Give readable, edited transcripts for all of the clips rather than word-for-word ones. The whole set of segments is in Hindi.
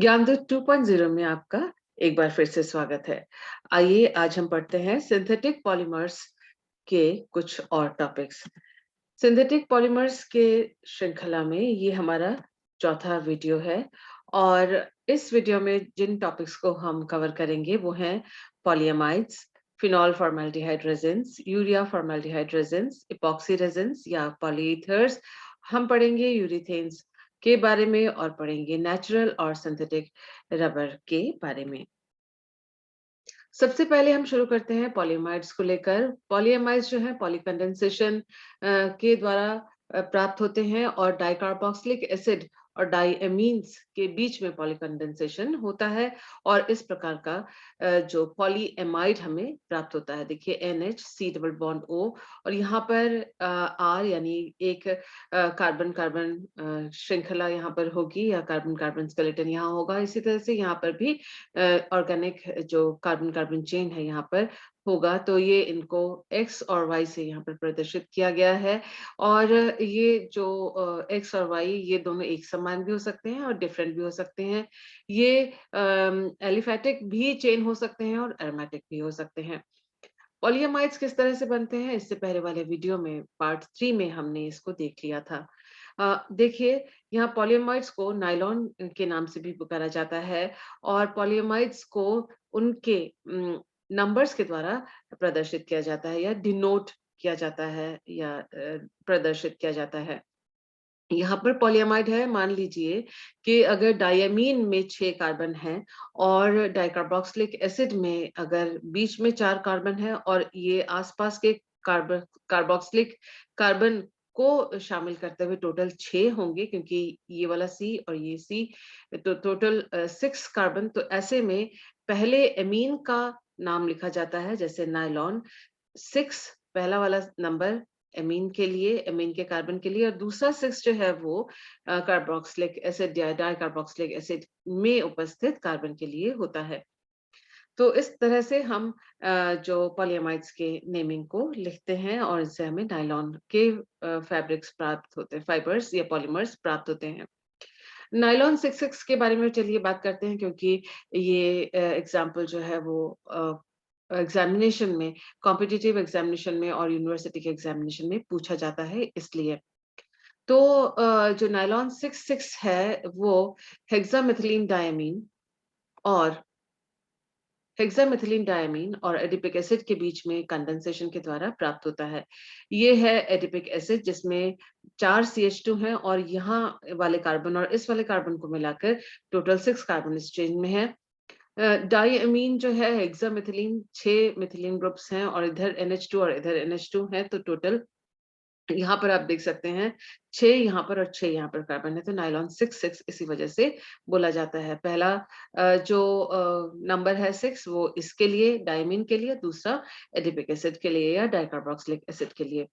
ज्ञानदूत 2.0 में आपका एक बार फिर से स्वागत है। आइए आज हम पढ़ते हैं सिंथेटिक पॉलीमर्स के कुछ और टॉपिक्स। सिंथेटिक पॉलीमर्स के श्रृंखला में ये हमारा चौथा वीडियो है और इस वीडियो में जिन टॉपिक्स को हम कवर करेंगे वो हैं polyamides, phenol formaldehyde resins, urea formaldehyde resins, epoxy resins या पॉलीईथर्स। हम पढ़ेंगे यूरिथेन्स के बारे में और पढ़ेंगे नेचुरल और सिंथेटिक रबर के बारे में। सबसे पहले हम शुरू करते हैं पॉलीएमाइड्स को लेकर। पॉलीएमाइड्स जो है पॉलीकंडेंसेशन के द्वारा प्राप्त होते हैं और डाइकार्बोक्सिलिक एसिड और डाइएमीन्स के बीच में पॉलीकंडेंसेशन होता है और इस प्रकार का जो पॉलीएमाइड हमें प्राप्त होता है। देखिए NH C double bond O और यहाँ पर R यानी एक कार्बन कार्बन श्रृंखला यहाँ पर होगी या कार्बन कार्बन स्केलेटन यहाँ होगा। इसी तरह से यहाँ पर भी ऑर्गेनिक जो कार्बन कार्बन चेन है यहाँ पर होगा। तो ये इनको एक्स और वाई से यहाँ पर प्रदर्शित किया गया है और ये जो एक्स और वाई ये दोनों एक समान भी हो सकते हैं और डिफरेंट भी हो सकते हैं। ये एलिफैटिक भी चेन हो सकते हैं और एरोमेटिक भी हो सकते हैं। पॉलीएमाइड्स किस तरह से बनते हैं, इससे पहले वाले वीडियो में पार्ट 3 में हमने इसको देख लिया था। देखिए यहाँ पॉलीएमाइड्स को नायलॉन के नाम से भी पुकारा जाता है और पॉलीएमाइड्स को उनके नंबर्स के द्वारा प्रदर्शित किया जाता है या डिनोट किया जाता है या प्रदर्शित किया जाता है। यहाँ पर पॉलीएमाइड है, मान लीजिए कि अगर डायमीन में 6 कार्बन हैं और डाइकार्बोक्सिलिक एसिड में अगर बीच में 4 कार्बन है और ये आसपास के कार्बोक्सिलिक कार्बन को शामिल करते हुए टोटल 6 होंगे क्योंकि ये वाला C और ये C तो टोटल 6 कार्बन। तो ऐसे में पहले एमीन का नाम लिखा जाता है जैसे नायलॉन 6 पहला वाला नंबर एमीन के लिए, एमीन के कार्बन के लिए और दूसरा 6 जो है वो कार्बोक्सिलिक एसिड या डाइकार्बोक्सिलिक एसिड में उपस्थित कार्बन के लिए होता है। तो इस तरह से हम जो पॉलीएमाइड्स के नेमिंग को लिखते हैं और इससे हमें नायलॉन के फैब्रिक्स प्राप्त होते हैं, फाइबर्स या पॉलीमर्स प्राप्त होते हैं। नायलॉन 66 के बारे में चलिए बात करते हैं क्योंकि ये एग्जाम्पल जो है वो एग्जामिनेशन में, कॉम्पिटिटिव एग्जामिनेशन में और यूनिवर्सिटी के एग्जामिनेशन में पूछा जाता है इसलिए। तो जो नायलॉन 66 है वो हेक्सामेथिलीन डायमीन और हेक्सामेथिलीन डायमीन और एडिपिक एसिड के बीच में कंडेंसेशन के द्वारा प्राप्त होता है। ये है एडिपिक एसिड जिसमें 4 CH2 हैं और यहाँ वाले कार्बन और इस वाले कार्बन को मिलाकर टोटल 6 कार्बन इस चेन में है। डायमीन जो है हेक्सामेथिलीन 6 मिथिलीन ग्रुप्स हैं और इधर NH2 और इधर NH2 है तो टोटल यहाँ पर आप देख सकते हैं 6 यहाँ पर और 6 यहाँ पर कार्बन है तो नायलॉन 66 इसी वजह से बोला जाता है। पहला जो नंबर है 6 वो इसके लिए डायमीन के लिए, दूसरा एडिपिक एसिड के लिए या डाइकार्बोक्सिलिक एसिड के लिए।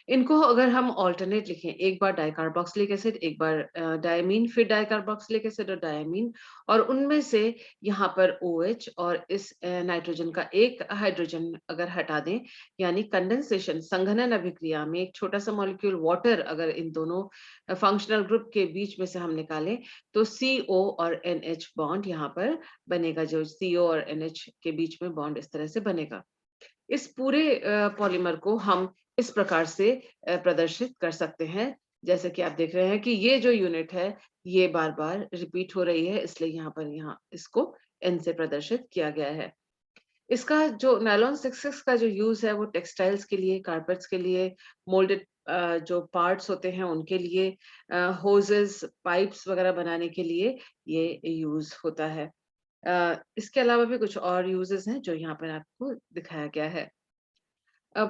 इनको अगर हम ऑल्टरनेट लिखें, एक बार डाइकार्बोक्सिलिक एसिड, एक बार डायमीन, फिर डाइकार्बोक्सिलिक एसिड और डायमीन और उनमें से यहाँ पर OH और इस नाइट्रोजन का एक हाइड्रोजन अगर हटा दें, यानी कंडेंसेशन संघनन अभिक्रिया में एक छोटा सा मॉलिक्यूल वाटर अगर इन दोनों फंक्शनल ग्रुप के बीच में से हम निकालें तो CO और NH बॉन्ड यहाँ पर बनेगा। जो CO और NH के बीच में बॉन्ड इस तरह से बनेगा। इस पूरे पॉलीमर को हम इस प्रकार से प्रदर्शित कर सकते हैं। जैसे कि आप देख रहे हैं कि ये जो यूनिट है, ये बार-बार रिपीट हो रही है, इसलिए यहाँ इसको N से प्रदर्शित किया गया है। इसका जो नायलॉन 66 का जो यूज़ है वो टेक्सटाइल्स के लिए, कारपेट्स के लिए, मोल्डेड जो पार्ट्स होते हैं उनके लिए, होजेस, पाइप्स वगैरह बनाने के लिए ये यूज़ होता है। इसके अलावा भी कुछ और यूजेस हैं जो यहाँ पर आपको दिखाया गया है।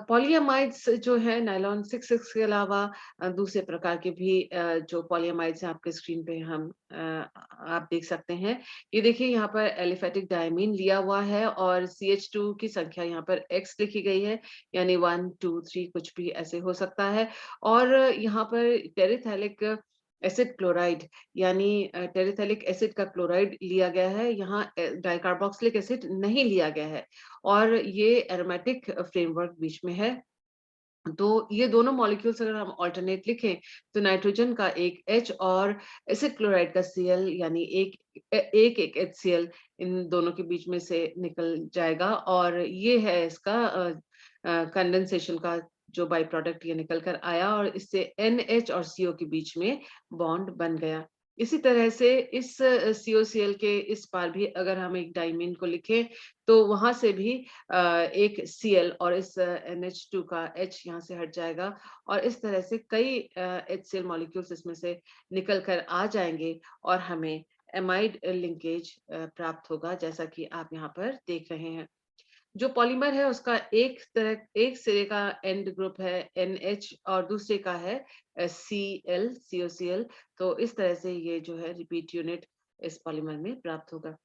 पॉलीएमाइड्स जो है नायलॉन 66 के अलावा दूसरे प्रकार के भी जो पॉलीएमाइड्स हैं आपके स्क्रीन पे हम आप देख सकते हैं। ये देखिए यहाँ पर एलिफैटिक डायमीन लिया हुआ है और CH2 की संख्या यहाँ पर X लिखी गई है, यानी 1, 2, 3 कुछ भी ऐसे हो सकता है और यहाँ पर टेरिथैलिक एसिड क्लोराइड यानी टेरिथैलिक एसिड का क्लोराइड लिया गया है, यहाँ डाइकार्बोक्सिलिक एसिड नहीं लिया गया है और ये एरोमेटिक फ्रेमवर्क बीच में है। तो ये दोनों मॉलिक्यूल्स अगर हम अल्टरनेट लिखें तो नाइट्रोजन का एक H और एसिड क्लोराइड का Cl यानी एक HCl इन दोनों के बीच में से निकल जाएगा और ये है इसका कंडेंसेशन का जो बाई प्रोडक्ट ये निकल कर आया और इससे NH और CO के बीच में बॉन्ड बन गया। इसी तरह से इस COCl के इस पार भी अगर हम एक डाइमीन को लिखें तो वहां से भी एक Cl और इस NH2 का H यहाँ से हट जाएगा और इस तरह से कई HCl मॉलिक्यूल्स इसमें से निकल कर आ जाएंगे और हमें एमाइड लिंकेज प्राप्त होगा, जैसा कि आप यहाँ पर देख रहे हैं। जो पॉलीमर है उसका एक सिरे का एंड ग्रुप है NH और दूसरे का है COCl। तो इस तरह से ये जो है रिपीट यूनिट इस पॉलीमर में प्राप्त होगा।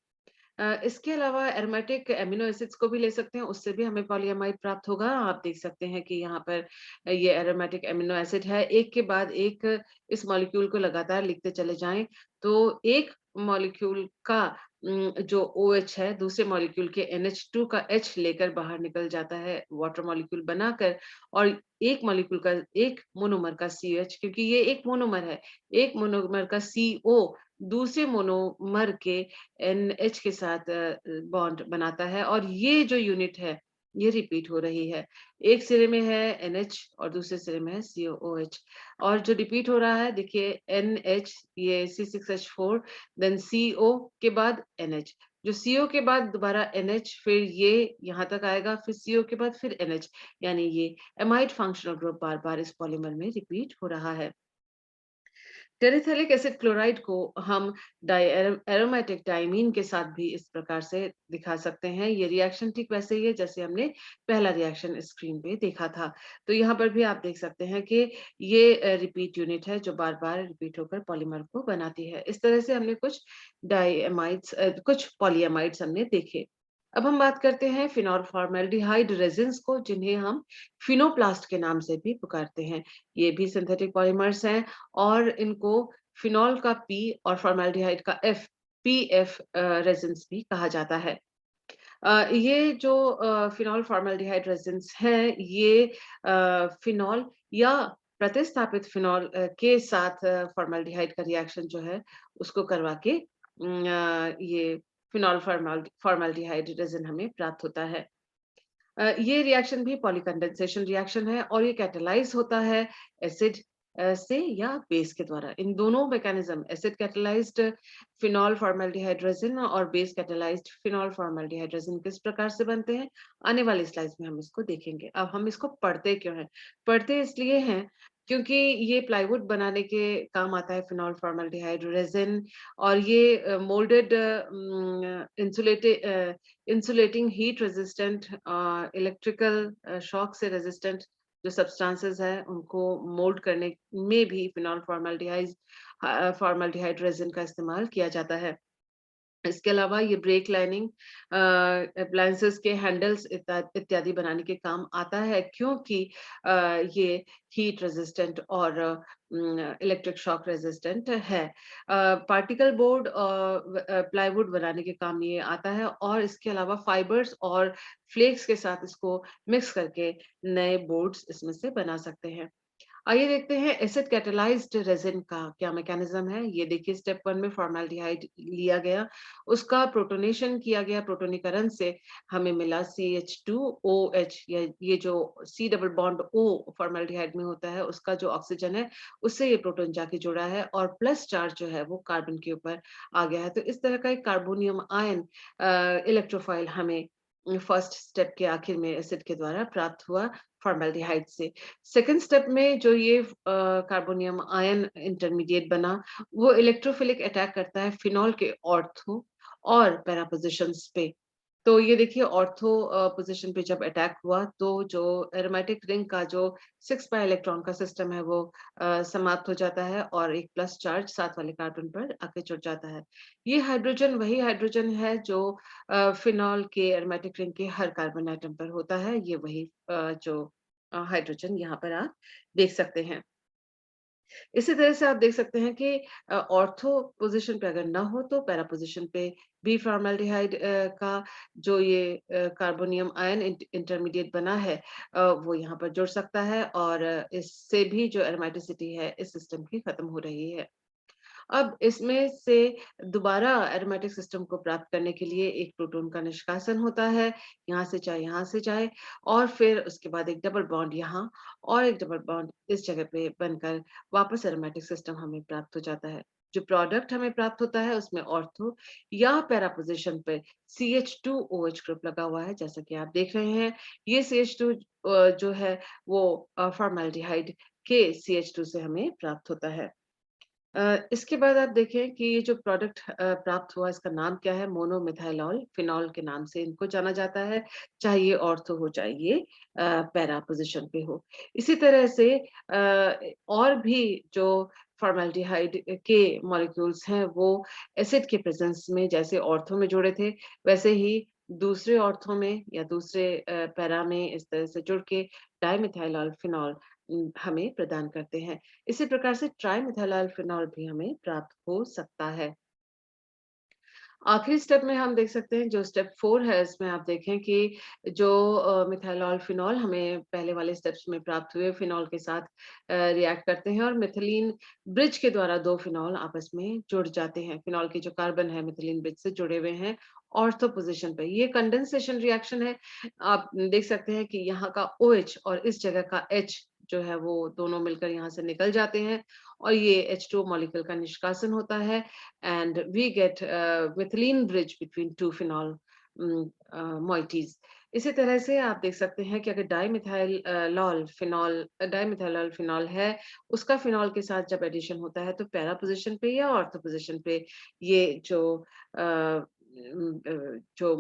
इसके अलावा एरोमेटिक एमिनो एसिड्स को भी ले सकते हैं, उससे भी हमें पॉलीएमाइड प्राप्त होगा। आप देख सकते हैं कि यहाँ पर ये एरोमेटिक एमिनो एसिड है, एक के बाद एक इस मॉलिक्यूल को लगातार लिखते चले जाएं तो एक मॉलिक्यूल का जो OH है दूसरे मॉलिक्यूल के NH2 का H लेकर बाहर निकल जाता है वाटर मॉलिक्यूल बनाकर और एक मॉलिक्यूल का एक मोनोमर का CH, क्योंकि ये एक मोनोमर है, एक मोनोमर का CO दूसरे मोनोमर के NH के साथ बॉन्ड बनाता है और ये जो यूनिट है ये रिपीट हो रही है। एक सिरे में है NH और दूसरे सिरे में है COOH और जो रिपीट हो रहा है देखिए NH ये C6H4 देन CO के बाद NH, जो CO के बाद दोबारा NH फिर ये यहाँ तक आएगा फिर CO के बाद फिर NH, यानी ये एमाइड फंक्शनल ग्रुप बार-बार इस पॉलीमर में रिपीट हो रहा है। टेरेथैलिक एसिड क्लोराइड को हम एरोमेटिक डाइमीन के साथ भी इस प्रकार से दिखा सकते हैं। ये रिएक्शन ठीक वैसे ही है जैसे हमने पहला रिएक्शन स्क्रीन पे देखा था। तो यहाँ पर भी आप देख सकते हैं कि ये रिपीट यूनिट है जो बार-बार रिपीट होकर पॉलीमर को बनाती है। इस तरह से हमने कुछ कुछ पॉलीएमाइड्स हमने देखे। अब हम बात करते हैं फिनॉल फॉर्मेल्डिहाइड रेजिन्स को, जिन्हें हम फिनोप्लास्ट के नाम से भी पुकारते हैं। ये भी सिंथेटिक पॉलीमर्स हैं और इनको फिनॉल का P और फॉर्मेल्डिहाइड का F, PF रेजिन्स भी कहा जाता है। ये जो फिनॉल फॉर्मेल्डिहाइड रेजिन्स हैं, ये फिनॉल या प्रतिस्थापित फिनॉल के साथ फॉर्मेल्डिहाइड का रिएक्शन जो है उसको करवा के ये फिनॉल फॉर्मेल्डिहाइड रेजिन हमें प्राप्त होता है। ये रिएक्शन भी पॉलीकंडेंसेशन रिएक्शन है और ये कैटालाइज होता है एसिड से या बेस के द्वारा। इन दोनों mechanism acid catalysed phenol formaldehyde resin और base catalysed phenol formaldehyde resin किस प्रकार से बनते हैं, आने वाली स्लाइड्स में हम इसको देखेंगे। अब हम इसको पढ़ते क्यों हैं? पढ़ते इसलिए हैं क्योंकि ये प्लाईवुड बनाने के काम आता है फिनॉल फॉर्मेल्डिहाइड रेजिन और ये moulded insulating heat resistant electrical shock से रेजिस्टेंट जो सब्सटेंसेस है उनको मोल्ड करने में भी फिनॉल फॉर्मेल्डिहाइड रेजिन का इस्तेमाल किया जाता है। इसके अलावा ये ब्रेक लाइनिंग अप्लायंसेस के हैंडल्स इत्यादि बनाने के काम आता है, क्योंकि ये हीट रेजिस्टेंट और इलेक्ट्रिक शॉक रेजिस्टेंट है। पार्टिकल बोर्ड और प्लाईवुड बनाने के काम ये आता है और इसके अलावा फाइबर्स और फ्लेक्स के साथ इसको मिक्स करके नए बोर्ड्स इसमें से बना सकते हैं। आइए देखते हैं एसिड कैटालाइज्ड रेजिन का क्या मैकेनिज्म है। ये देखिए स्टेप 1 में फॉर्मेल्डिहाइड लिया गया, उसका प्रोटोनेशन किया गया, प्रोटोनीकरण से हमें मिला CH2OH, ये जो C double bond O formaldehyde में होता है उसका जो ऑक्सीजन है उससे ये प्रोटॉन जाके जुड़ा है और प्लस चार्ज जो है वो कार्बन के ऊपर आ गया है। तो इस तरह का एक कार्बोनियम आयन इलेक्ट्रोफाइल हमें फर्स्ट स्टेप के आखिर में एसिड के द्वारा प्राप्त हुआ फॉर्मेल्डिहाइड से। सेकंड स्टेप में जो ये कार्बोनियम आयन इंटरमीडिएट बना वो इलेक्ट्रोफिलिक अटैक करता है फिनॉल के ऑर्थो और पैरा पोजिशंस पे। तो ये देखिए ऑर्थो पोजीशन पे जब अटैक हुआ तो जो एरोमेटिक रिंग का जो 6 पाई इलेक्ट्रॉन का सिस्टम है वो समाप्त हो जाता है और एक प्लस चार्ज साथ वाले कार्बन पर आके जुड़ जाता है। ये हाइड्रोजन वही हाइड्रोजन है जो फिनॉल के एरोमेटिक रिंग के हर कार्बन एटम पर होता है। ये वही जो हाइड्रोजन यहाँ पर आप देख सकते हैं। इसी तरह से आप देख सकते हैं कि ऑर्थो पोज़ीशन पे अगर ना हो तो पैरा पोज़ीशन पे बी फ़ॉर्मल्डिहाइड का जो ये कार्बोनियम आयन इंटरमीडिएट बना है वो यहाँ पर जुड़ सकता है और इससे भी जो एरोमेटिसिटी है इस सिस्टम की खत्म हो रही है। अब इसमें से दोबारा एरोमेटिक सिस्टम को प्राप्त करने के लिए एक प्रोटॉन का निष्कासन होता है, यहाँ से जाए और फिर उसके बाद एक डबल बॉन्ड यहाँ और एक डबल बॉन्ड इस जगह पे बनकर वापस एरोमेटिक सिस्टम हमें प्राप्त हो जाता है। जो प्रोडक्ट हमें प्राप्त होता है उसमें ऑर्थो या पैरा पोज़ीशन पे CH2OH ग्रुप लगा हुआ है, जैसा कि आप देख रहे हैं। ये CH2 जो है वो फ़ॉर्मल्डिहाइड के CH2 से हमें प्राप्त होता है। इसके बाद आप देखें कि ये जो प्रोडक्ट प्राप्त हुआ इसका नाम क्या है? मोनोमिथाइलॉल फिनॉल के नाम से इनको जाना जाता है, चाहे ये ऑर्थो हो चाहे ये पैरा पोज़ीशन पे हो। इसी तरह से और भी जो फ़ॉर्मल्डिहाइड के मॉलिक्यूल्स हैं वो एसिड के प्रेज़ेंस में जैसे ऑर्थो में जुड़े थे, वैसे ही दूसरे ऑर्थो में या दूसरे पैरा में इस तरह से जुड़ के डाइमिथाइलॉल फिनॉल हमें प्रदान करते हैं। इसी प्रकार से ट्राइमेथाइल फिनॉल भी हमें प्राप्त हो सकता है। आखिरी स्टेप में हम देख सकते हैं जो स्टेप 4 है इसमें आप देखें कि जो मिथाइलॉल फिनॉल हमें पहले वाले स्टेप्स में प्राप्त हुए फिनॉल के साथ रिएक्ट करते हैं और मिथिलीन ब्रिज के द्वारा 2 फिनॉल आपस में जुड़ जाते हैं। फिनॉल के जो कार्बन है मिथिलीन ब्रिज से जुड़े हुए हैं ऑर्थो पोज़ीशन पे। ये कंडेंसेशन रिएक्शन है। आप देख सकते हैं कि यहाँ का OH और इस जगह का H जो है वो दोनों मिलकर यहाँ से निकल जाते हैं और ये H2O मॉलिक्यूल का निष्कासन होता है and we get methylene bridge between two phenol moieties. इसी तरह से आप देख सकते हैं कि अगर डाइमिथाइलॉल फिनॉल है, उसका फिनॉल के साथ जब एडिशन होता है तो पैरा पोज़ीशन पे या ऑर्थो पोज़ीशन पे ये जो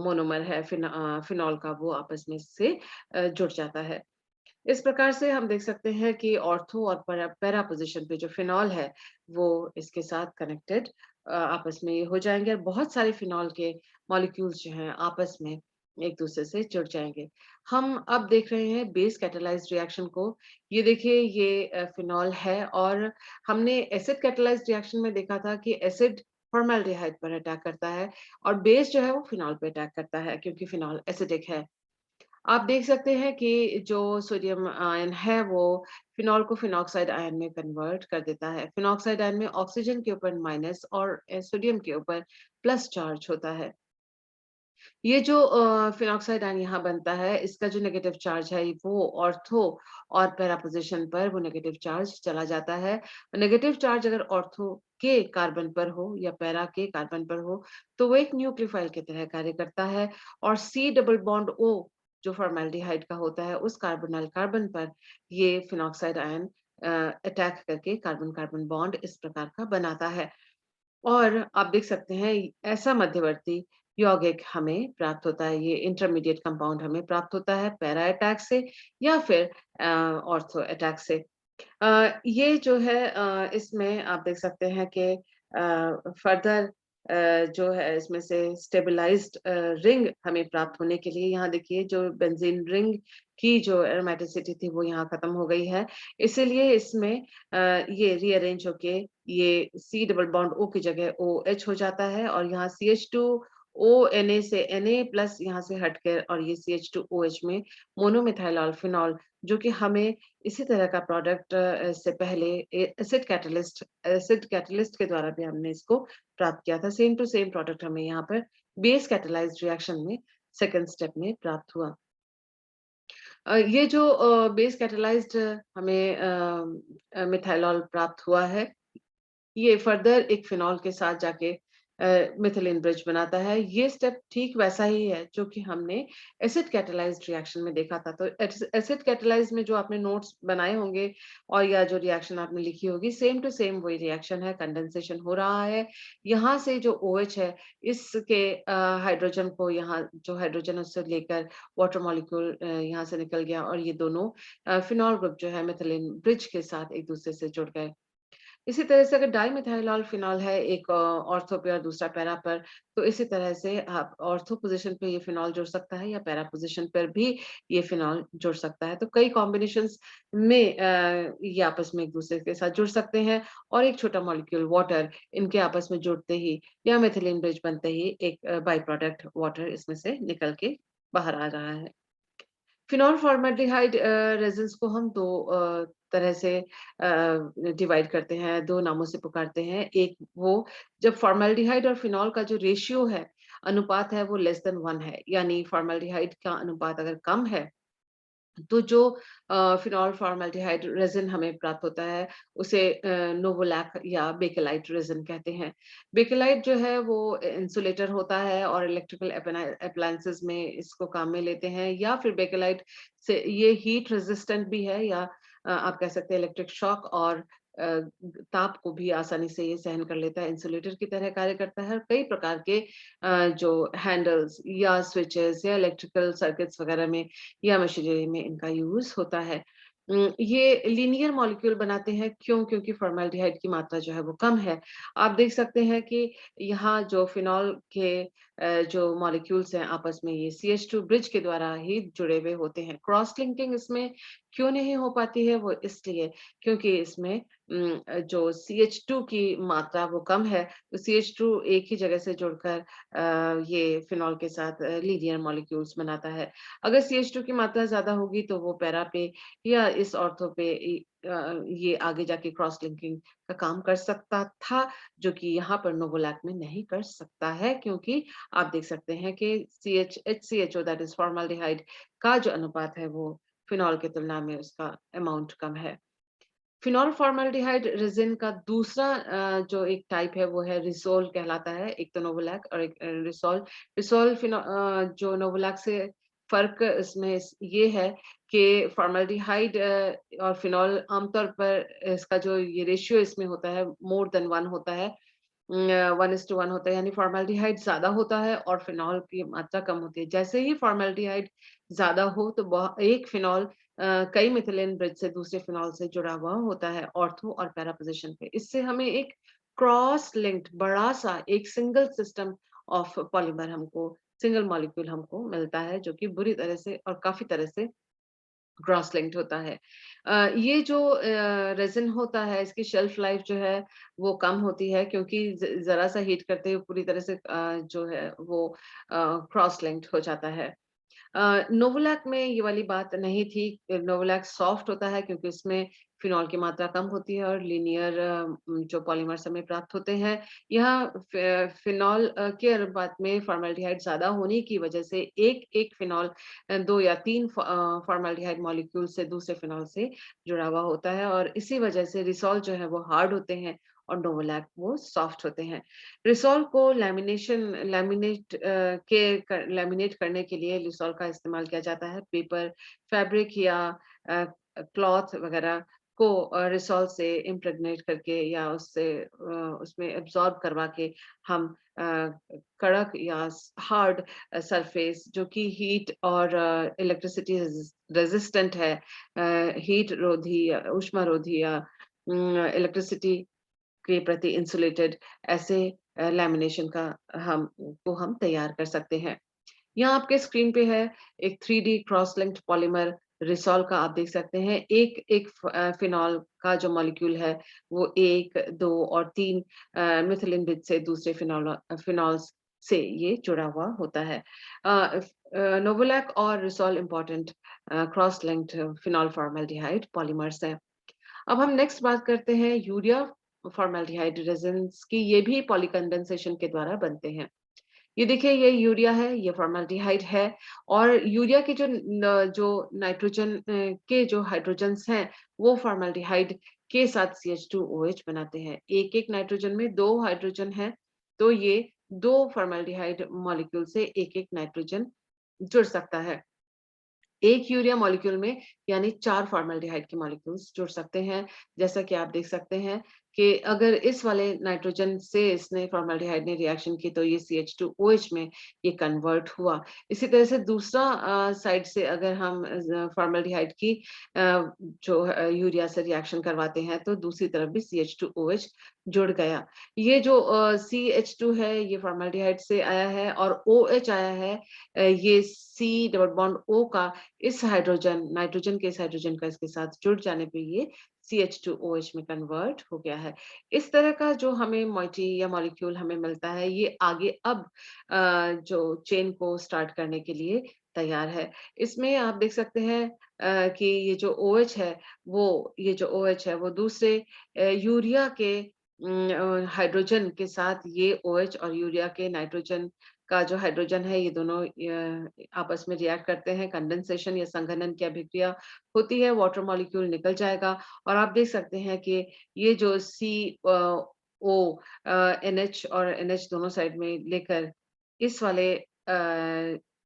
मोनोमर है फिनॉल का वो आपस में से जुड़ जाता है। इस प्रकार से हम देख सकते हैं कि ऑर्थो और पैरा पोज़ीशन पे जो फिनॉल है, वो इसके साथ कनेक्टेड आपस में ये हो जाएँगे और बहुत सारे फिनॉल के मॉलिक्यूल्स जो हैं आपस में एक-दूसरे से जुड़ जाएँगे। हम अब देख रहे हैं बेस कैटालाइज़्ड रिएक्शन को। ये देखिए ये फिनॉल है और हमने एसिड कैटालाइज़्ड रिएक्शन में देखा था कि एसिड फ़ॉर्मल्डिहाइड पर अटैक करता है और बेस जो है वो फिनॉल पे अटैक करता है क्योंकि फिनॉल एसिडिक है। आप देख सकते हैं कि जो सोडियम आयन है वो फिनॉल को फिनॉक्साइड आयन में कन्वर्ट कर देता है। फिनॉक्साइड आयन में ऑक्सीजन के ऊपर माइनस और सोडियम के ऊपर प्लस चार्ज होता है। ये जो फिनॉक्साइड आयन यहाँ बनता है, इसका जो नेगेटिव चार्ज है वो ऑर्थो और पैरा पोज़ीशन पर वो नेगेटिव चार्ज चला जाता है। नेगेटिव चार्ज अगर ऑर्थो के कार्बन पर हो या पैरा के कार्बन पर हो, तो वो एक न्यूक्लियोफाइल की तरह कार्य करता है और C डबल बॉन्ड O जो फ़ॉर्मल्डिहाइड का होता है, उस कार्बोनाइल कार्बन पर ये फिनॉक्साइड आयन अटैक करके कार्बन-कार्बन बॉन्ड इस प्रकार का बनाता है। और आप देख सकते हैं ऐसा मध्यवर्ती यौगिक हमें प्राप्त होता है, ये इंटरमीडिएट कंपाउंड हमें प्राप्त होता है पैरा अटैक से या फिर ऑर्थो अटैक से। ये जो है इसमें आप देख सकते हैं कि फर्दर जो है इसमें से स्टेबलाइज्ड रिंग हमें प्राप्त होने के लिए यहाँ देखिए जो बेंजीन रिंग की जो एरोमेटिसिटी थी वो यहाँ खत्म हो गई है। इसीलिए इसमें ये रीअरेंज होके ये C डबल बॉन्ड O की जगह OH हो जाता है और यहाँ CH2O Na से Na प्लस यहाँ से हटकर और ये CH2OH में मोनोमिथाइलॉल फिनॉल जो कि हमें इसी तरह का प्रोडक्ट इससे पहले एसिड कैटलिस्ट के द्वारा भी हमने इसको प्राप्त किया था। सेम टू सेम प्रोडक्ट हमें यहाँ पर बेस कैटालाइज्ड रिएक्शन में सेकंड स्टेप में प्राप्त हुआ। ये जो बेस कैटालाइज्ड हमें मिथाइलॉल प्राप्त हुआ है ये फर्दर एक फिनॉल के साथ जाके मिथिलीन ब्रिज बनाता है। ये स्टेप ठीक वैसा ही है जो कि हमने एसिड कैटालाइज्ड रिएक्शन में देखा था। तो एसिड कैटालाइज्ड में जो आपने नोट्स बनाए होंगे और या जो रिएक्शन आपने लिखी होगी सेम टू सेम वही रिएक्शन है, कंडेंसेशन हो रहा है। यहाँ से जो OH है इसके हाइड्रोजन को यहाँ जो हाइड्रोजन उससे लेकर वाटर मॉलिक्यूल यहाँ से निकल गया और ये दोनों फिनॉल ग्रुप जो है मिथिलीन ब्रिज के साथ एक दूसरे से जुड़ गए। इसी तरह से अगर डाइमिथाइलॉल फिनॉल है एक ऑर्थो पे और दूसरा पैरा पर, तो इसी तरह से आप ऑर्थो पोज़ीशन पे ये फिनॉल जुड़ सकता है या पैरा पोज़ीशन पर भी ये फिनॉल जुड़ सकता है। तो कई कॉम्बिनेशंस में ये आपस में एक-दूसरे के साथ जुड़ सकते हैं और एक छोटा मॉलिक्यूल वाटर इनके आपस में जुड़ते ही या मेथिलीन ब्रिज बनते ही एक बाय प्रोडक्ट वाटर इसमें से निकल के बाहर आ रहा है। फिनॉल फॉर्मेल्डिहाइड रेज़िन्स को हम 2 तरह से डिवाइड करते हैं, 2 नामों से पुकारते हैं। एक वो जब फॉर्मेल्डिहाइड और फिनॉल का जो रेशियो है, अनुपात है वो लेस देन 1 है, यानी फॉर्मेल्डिहाइड का अनुपात अगर कम है तो जो फिनॉल फॉर्मेल्डिहाइड रेज़िन हमें प्राप्त होता है, उसे नोवोलैक या बेकेलाइट रेज़िन कहते हैं। बेकेलाइट जो है वो इंसुलेटर होता है और इलेक्ट्रिकल एप्लायंसेस में इसको काम में लेते हैं या फिर बेकेलाइट से ये हीट रेज़िस्टेंट भी है या आप कह सकते हैं इलेक्ट्रिक शॉक और अ, ताप को भी आसानी से ये सहन कर लेता है, इंसुलेटर की तरह कार्य करता है और कई प्रकार के जो हैंडल्स या स्विचेस या इलेक्ट्रिकल सर्किट्स वगैरह में या मशीनरी में इनका यूज़ होता है। ये लीनियर मॉलिक्यूल बनाते हैं क्यों? क्योंकि फॉर्मेल्डिहाइड की मात्रा जो है वो कम है। आप देख सकते हैं कि यहाँ जो फिनॉल के जो मॉलिक्यूल्स हैं आपस में ये CH2 ब्रिज के द्वारा ही जुड़े हुए होते हैं। क्रॉस लिंकिंग इसमें क्यों नहीं हो पाती है? वो इसलिए क्योंकि इसमें जो CH2 की मात्रा वो कम है, तो CH2 एक ही जगह से जुड़कर ये फिनॉल के साथ लीनियर मॉलिक्यूल्स बनाता है। अगर CH2 की मात्रा ज़्यादा होगी तो वो पैरा पे या इस ऑर्थो पे ये आगे जाके क्रॉस लिंकिंग का काम कर सकता था, जो कि यहाँ पर नोवोलैक में नहीं कर सकता है क्योंकि आप देख सकते हैं कि HCHO दैट इज़ फॉर्मल्डिहाइड का जो अनुपात है वो फिनॉल की तुलना में उसका अमाउंट कम है। फिनॉल फॉर्मल्डिहाइड रेज़िन का दूसरा जो एक टाइप है वो है रिसोल कहलाता है। एक तो नोवोलैक और एक रिसोल। रिसोल जो नोवोलैक से फ़र्क इसमें ये है कि फॉर्मल्डिहाइड और फिनॉल आमतौर पर इसका जो ये रेशियो इसमें होता है मोर देन 1 होता है। 1:1 होता है यानी फॉर्मल्डिहाइड ज़्यादा होता है और फिनॉल की मात्रा कम होती है। जैसे ही फॉर्मल्डिहाइड ज़्यादा हो तो एक फिनॉल कई मिथाइलिन ब्रिज से दूसरे फिनॉल से जुड़ा हुआ होता है ऑर्थो और पैरा पोज़ीशन पे। इससे हमें एक क्रॉस लिंक्ड बड़ा-सा एक सिंगल सिस्टम ऑफ पॉलीमर हमको सिंगल मॉलिक्यूल हमको मिलता है जो कि बुरी तरह से और काफ़ी तरह से क्रॉस लिंक्ड होता है। ये जो रेज़िन होता है इसकी शेल्फ लाइफ़ जो है वो कम होती है क्योंकि ज़रा-सा हीट करते ही पूरी तरह से जो है वो क्रॉस लिंक्ड हो जाता है। नोवोलैक में ये वाली बात नहीं थी। नोवोलैक सॉफ्ट होता है क्योंकि इसमें फिनॉल की मात्रा कम होती है और लीनियर जो पॉलीमर्स हमें प्राप्त होते हैं। यहाँ फिनॉल के अनुपात में फॉर्मल्डिहाइड ज़्यादा होने की वजह से एक-एक फिनॉल 2 या 3 फॉर्मल्डिहाइड मॉलिक्यूल से दूसरे फिनॉल से जुड़ा हुआ होता है और इसी वजह से रिसॉल जो है वो हार्ड होते हैं और नोवोलैक वो सॉफ्ट होते हैं। रिसॉल को लैमिनेट करने के लिए लिसॉल का इस्तेमाल किया जाता है। पेपर, फैब्रिक या क्लॉथ वगैरह को रिसॉल से इम्प्रेग्नेट करके या उसमें एब्ज़ॉर्ब करवा के हम कड़क या हार्ड सरफेस जो कि हीट और इलेक्ट्रिसिटी रेज़िस्टेंट है हीट रोधी या ऊष्मारोधी या इलेक्ट्रिसिटी के प्रति इंसुलेटेड ऐसे लैमिनेशन का हम तैयार कर सकते हैं। यहाँ आपके स्क्रीन पे है एक 3D क्रॉस लिंक्ड पॉलीमर रिसॉल का आप देख सकते हैं। एक फिनॉल का जो मॉलिक्यूल है वो 1, 2 और 3 मिथिलिन ब्रिज से दूसरे फिनॉल्स से ये जुड़ा हुआ होता है। नोवोलैक और resol important cross linked phenol formaldehyde polymers हैं। अब हम नेक्स्ट बात करते हैं यूरिया फॉर्मल्डिहाइड रेज़िन्स की ये भी पॉलीकंडेंसेशन के द्वारा बनते हैं। ये देखिए ये यूरिया है, ये फॉर्मल्डिहाइड है और यूरिया के जो नाइट्रोजन के जो हाइड्रोजन्स हैं, वो फॉर्मल्डिहाइड के साथ CH2OH बनाते हैं। एक-एक नाइट्रोजन में 2 हाइड्रोजन हैं, तो ये 2 फॉर्मल्डिहाइड मॉलिक्यूल से एक-एक नाइट्रोजन जुड़ सकता है। एक यूरिया मॉलिक्यूल में यानी 4 फॉर्मल्डिहाइड के मॉलिक्यूल्स जुड़ सकते हैं। जैसा कि आप देख सकते हैं कि अगर इस वाले नाइट्रोजन से इसने फॉर्मेल्डिहाइड ने रिएक्शन की तो ये CH2OH में ये कन्वर्ट हुआ। इसी तरह से दूसरा साइड से अगर हम फॉर्मेल्डिहाइड की जो यूरिया से रिएक्शन करवाते हैं तो दूसरी तरफ भी CH2OH जुड़ गया। ये जो CH2 है ये फॉर्मेल्डिहाइड से आया है और OH आया है ये C डबल बॉन्ड O का इस हाइड्रोजन नाइट्रोजन के इस हाइड्रोजन का इसके साथ जुड़ जाने पे ये CH2OH में कन्वर्ट हो गया है। इस तरह का जो हमें मॉइटी या मॉलिक्यूल हमें मिलता है ये आगे अब जो चेन को स्टार्ट करने के लिए तैयार है। इसमें आप देख सकते हैं कि ये जो OH है वो ये जो OH है वो दूसरे यूरिया के हाइड्रोजन के साथ ये OH और यूरिया के नाइट्रोजन का जो हाइड्रोजन है ये दोनों आपस में रिएक्ट करते हैं, कंडेंसेशन या संघनन की अभिक्रिया होती है, वाटर मॉलिक्यूल निकल जाएगा और आप देख सकते हैं कि ये जो O NH और NH दोनों साइड में लेकर इस वाले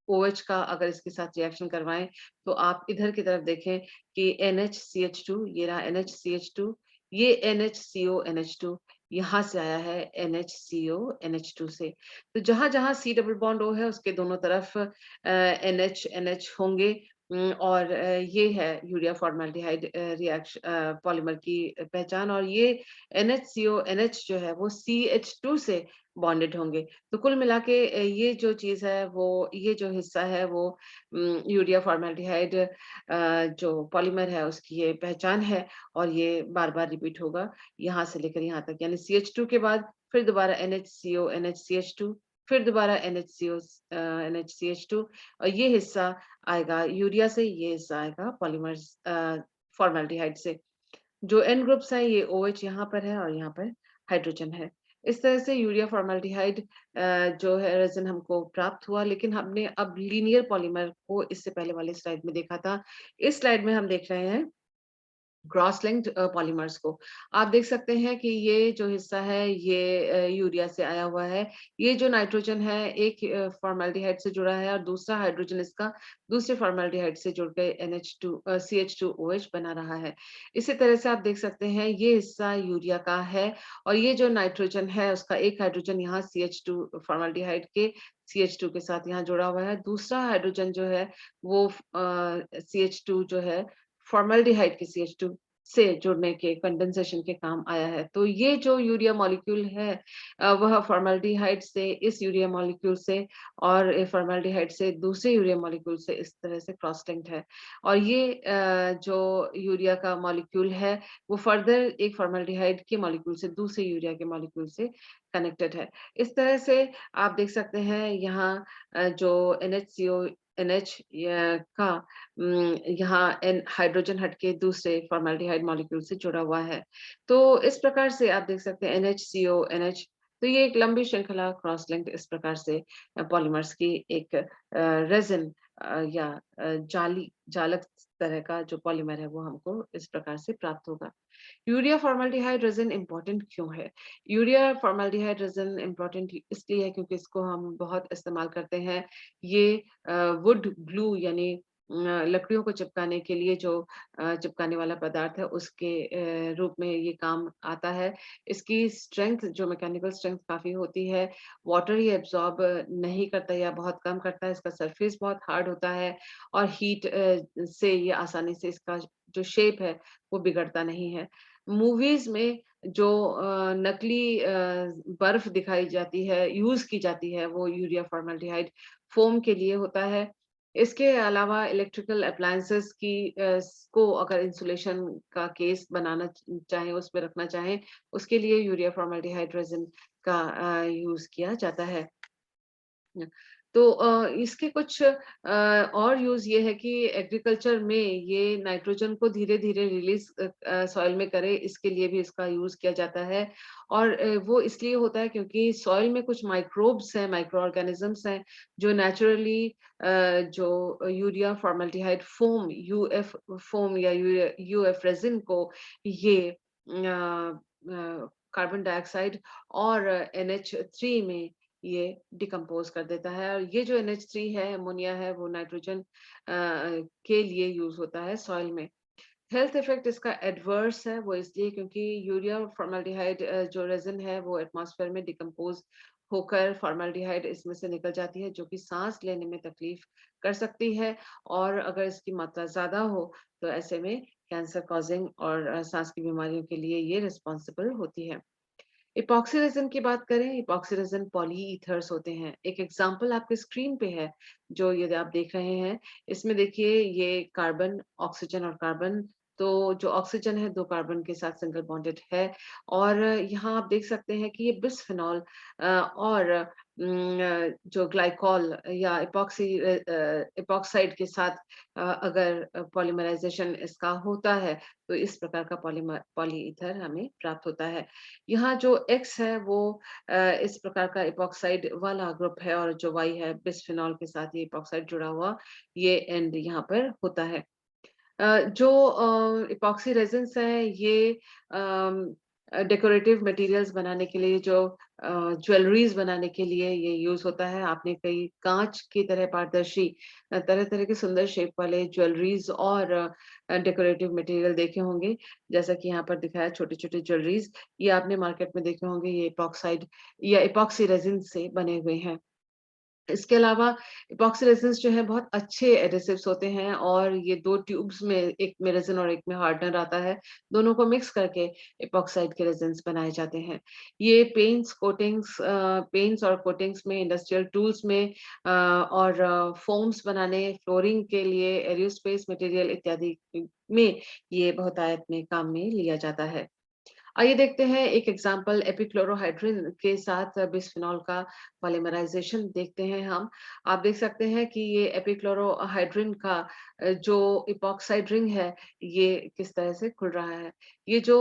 OH का अगर इसके साथ रिएक्शन करवाएँ, तो आप इधर की तरफ देखें कि NHCH2 ये रहा NHCH2 ये NHCO NH2 यहाँ से आया है NHCO NH2 से। तो जहाँ-जहाँ C डबल बॉन्ड O है उसके दोनों तरफ NH NH होंगे और ये है यूरिया फॉर्मेल्डिहाइड पॉलीमर की पहचान और ये NHCO NH जो है वो CH2 से बॉन्डेड होंगे। तो कुल मिला के ये जो चीज़ है वो ये जो हिस्सा है वो यूरिया फॉर्मेल्डिहाइड जो पॉलीमर है उसकी ये पहचान है और ये बार-बार रिपीट होगा यहाँ से लेकर यहाँ तक यानी CH2 के बाद फिर दोबारा NHCO NHCH2 फिर दोबारा NHCH2 और ये हिस्सा आएगा यूरिया से, ये हिस्सा आएगा पॉलीमर्स फॉर्मेल्डिहाइड से। जो एन ग्रुप्स हैं ये OH यहाँ पर है और यहाँ पर हाइड्रोजन है। इस तरह से यूरिया फॉर्मेल्डिहाइड जो है रेज़िन हमको प्राप्त हुआ लेकिन हमने अब लीनियर पॉलीमर को इससे पहले वाली स्लाइड में देखा था। इस स्लाइड में हम देख रहे हैं क्रॉस लिंक्ड पॉलीमर्स को। आप देख सकते हैं कि ये जो हिस्सा है ये यूरिया से आया हुआ है। ये जो नाइट्रोजन है एक फॉर्मेल्डिहाइड से जुड़ा है और दूसरा हाइड्रोजन इसका दूसरे फॉर्मेल्डिहाइड से जुड़ के CH2OH बना रहा है। इसी तरह से आप देख सकते हैं ये हिस्सा यूरिया का है और ये जो नाइट्रोजन है उसका एक हाइड्रोजन यहाँ CH2 फॉर्मेल्डिहाइड के CH2 के साथ यहाँ जुड़ा हुआ है। दूसरा हाइड्रोजन जो है वो CH2 जो है फॉर्मेल्डिहाइड के CH2 से जुड़ने के कंडेंसेशन के काम आया है। तो ये जो यूरिया मॉलिक्यूल है वह फॉर्मेल्डिहाइड से इस यूरिया मॉलिक्यूल से और फॉर्मेल्डिहाइड से दूसरे यूरिया मॉलिक्यूल से इस तरह से क्रॉस लिंक्ड है। और ये जो यूरिया का मॉलिक्यूल है वो फर्दर एक फॉर्मेल्डिहाइड के मॉलिक्यूल से दूसरे यूरिया के मॉलिक्यूल से कनेक्टेड है। इस तरह से आप देख सकते हैं यहाँ जो NHCO NH का यहाँ एन हाइड्रोजन हटके दूसरे फॉर्मेल्डिहाइड मॉलिक्यूल से जुड़ा हुआ है। तो इस प्रकार से आप देख सकते हैं NHCO NH तो ये एक लंबी श्रृंखला क्रॉस लिंक्ड इस प्रकार से पॉलीमर्स की एक रेज़िन या जालक तरह का जो पॉलीमर है वो हमको इस प्रकार से प्राप्त होगा। यूरिया फॉर्मेल्डिहाइड रेज़िन इम्पोर्टेंट क्यों है? यूरिया फॉर्मेल्डिहाइड रेज़िन इम्पोर्टेंट इसलिए है क्योंकि इसको हम बहुत इस्तेमाल करते हैं। ये वुड ग्लू यानी लकड़ियों को चिपकाने के लिए जो चिपकाने वाला पदार्थ है उसके रूप में ये काम आता है। इसकी स्ट्रेंथ जो मैकेनिकल स्ट्रेंथ काफ़ी होती है। वाटर ये एब्ज़ॉर्ब नहीं करता या बहुत कम करता है। इसका सरफेस बहुत हार्ड होता है और हीट से ये आसानी से इसका जो शेप है वो बिगड़ता नहीं है। मूवीज़ में जो नकली बर्फ दिखाई जाती है, यूज़ की जाती है, वो यूरिया फॉर्मेल्डिहाइड फ़ोम के लिए होता है। इसके अलावा इलेक्ट्रिकल एप्लायंसेस की को अगर इंसुलेशन का केस बनाना चाहें, उसमें रखना चाहें, उसके लिए यूरिया फॉर्मेल्डिहाइड रेज़िन का यूज़ किया जाता है। न तो इसके कुछ और यूज़ ये है कि एग्रीकल्चर में ये नाइट्रोजन को धीरे-धीरे रिलीज़ सॉइल में करे इसके लिए भी इसका यूज़ किया जाता है और वो इसलिए होता है क्योंकि सॉइल में कुछ माइक्रोब्स हैं, माइक्रो ऑर्गेनिज़म्स हैं जो नेचुरली जो urea formaldehyde foam UF foam या यूएफ रेज़िन को ये कार्बन डाइऑक्साइड और NH3 में ये डिकम्पोज कर देता है और ये जो NH3 है, अमोनिया है, वो नाइट्रोजन के लिए यूज़ होता है सॉइल में। हेल्थ इफेक्ट इसका एडवर्स है, वो इसलिए क्योंकि यूरिया और फॉर्मल्डिहाइड जो रेज़िन है वो एटमॉस्फेयर में डिकम्पोज़ होकर फॉर्मल्डिहाइड इसमें से निकल जाती है, जो कि साँस लेने में तकलीफ कर सकती है, और अगर इसकी मात्रा ज़्यादा हो तो ऐसे में कैंसर कॉज़िंग और साँस की बीमारियों के लिए ये रिस्पॉन्सिबल होती है। इपॉक्सी रेज़िन की बात करें, इपॉक्सी रेज़िन पॉलीईथर्स होते हैं। एक एग्ज़ाम्पल आपके स्क्रीन पे है, जो यदि आप देख रहे हैं, इसमें देखिए ये कार्बन, ऑक्सीजन और कार्बन, तो जो ऑक्सीजन है 2 कार्बन के साथ सिंगल बॉन्डेड है, और यहाँ आप देख सकते हैं कि ये बिस्फेनॉल और जो ग्लाइकॉल या इपॉक्साइड के साथ अगर पॉलीमराइज़ेशन इसका होता है, तो इस प्रकार का पॉलीईथर हमें प्राप्त होता है। यहाँ जो X है वो इस प्रकार का इपॉक्साइड वाला ग्रुप है, और जो Y है बिस्फेनॉल के साथ ये इपॉक्साइड जुड़ा हुआ, ये एंड यहाँ पर होता है। जो इपॉक्सी रेज़िन्स हैं ये डेकोरेटिव मटेरियल्स बनाने के लिए, जो ज्वेलरीज़ बनाने के लिए ये यूज़ होता है। आपने कई काँच की तरह पारदर्शी तरह-तरह के सुंदर शेप वाले ज्वेलरीज़ और डेकोरेटिव मटेरियल देखे होंगे। जैसा कि यहाँ पर दिखाया छोटे-छोटे ज्वेलरीज़, ये आपने मार्केट में देखे होंगे, ये इपॉक्साइड या इपॉक्सी रेज़िन से बने हुए हैं। इसके अलावा इपॉक्सी रेज़िन्स जो हैं बहुत अच्छे एडेसिव्स होते हैं, और ये 2 ट्यूब्स में, एक में रेज़िन और एक में हार्डनर आता है, दोनों को मिक्स करके इपॉक्साइड के रेज़िन्स बनाए जाते हैं। ये पेंट्स और कोटिंग्स में, इंडस्ट्रियल टूल्स में और फ़ोम्स बनाने, फ्लोरिंग के लिए, एयरोस्पेस मटेरियल इत्यादि में ये बहुतायत में काम में लिया जाता है। आइए देखते हैं एक एग्जांपल, एपिक्लोरोहाइड्रिन के साथ बिस्फेनॉल का पॉलीमराइजेशन देखते हैं हम। आप देख सकते हैं कि ये एपिक्लोरोहाइड्रिन का जो इपॉक्साइड रिंग है, ये किस तरह से खुल रहा है। ये जो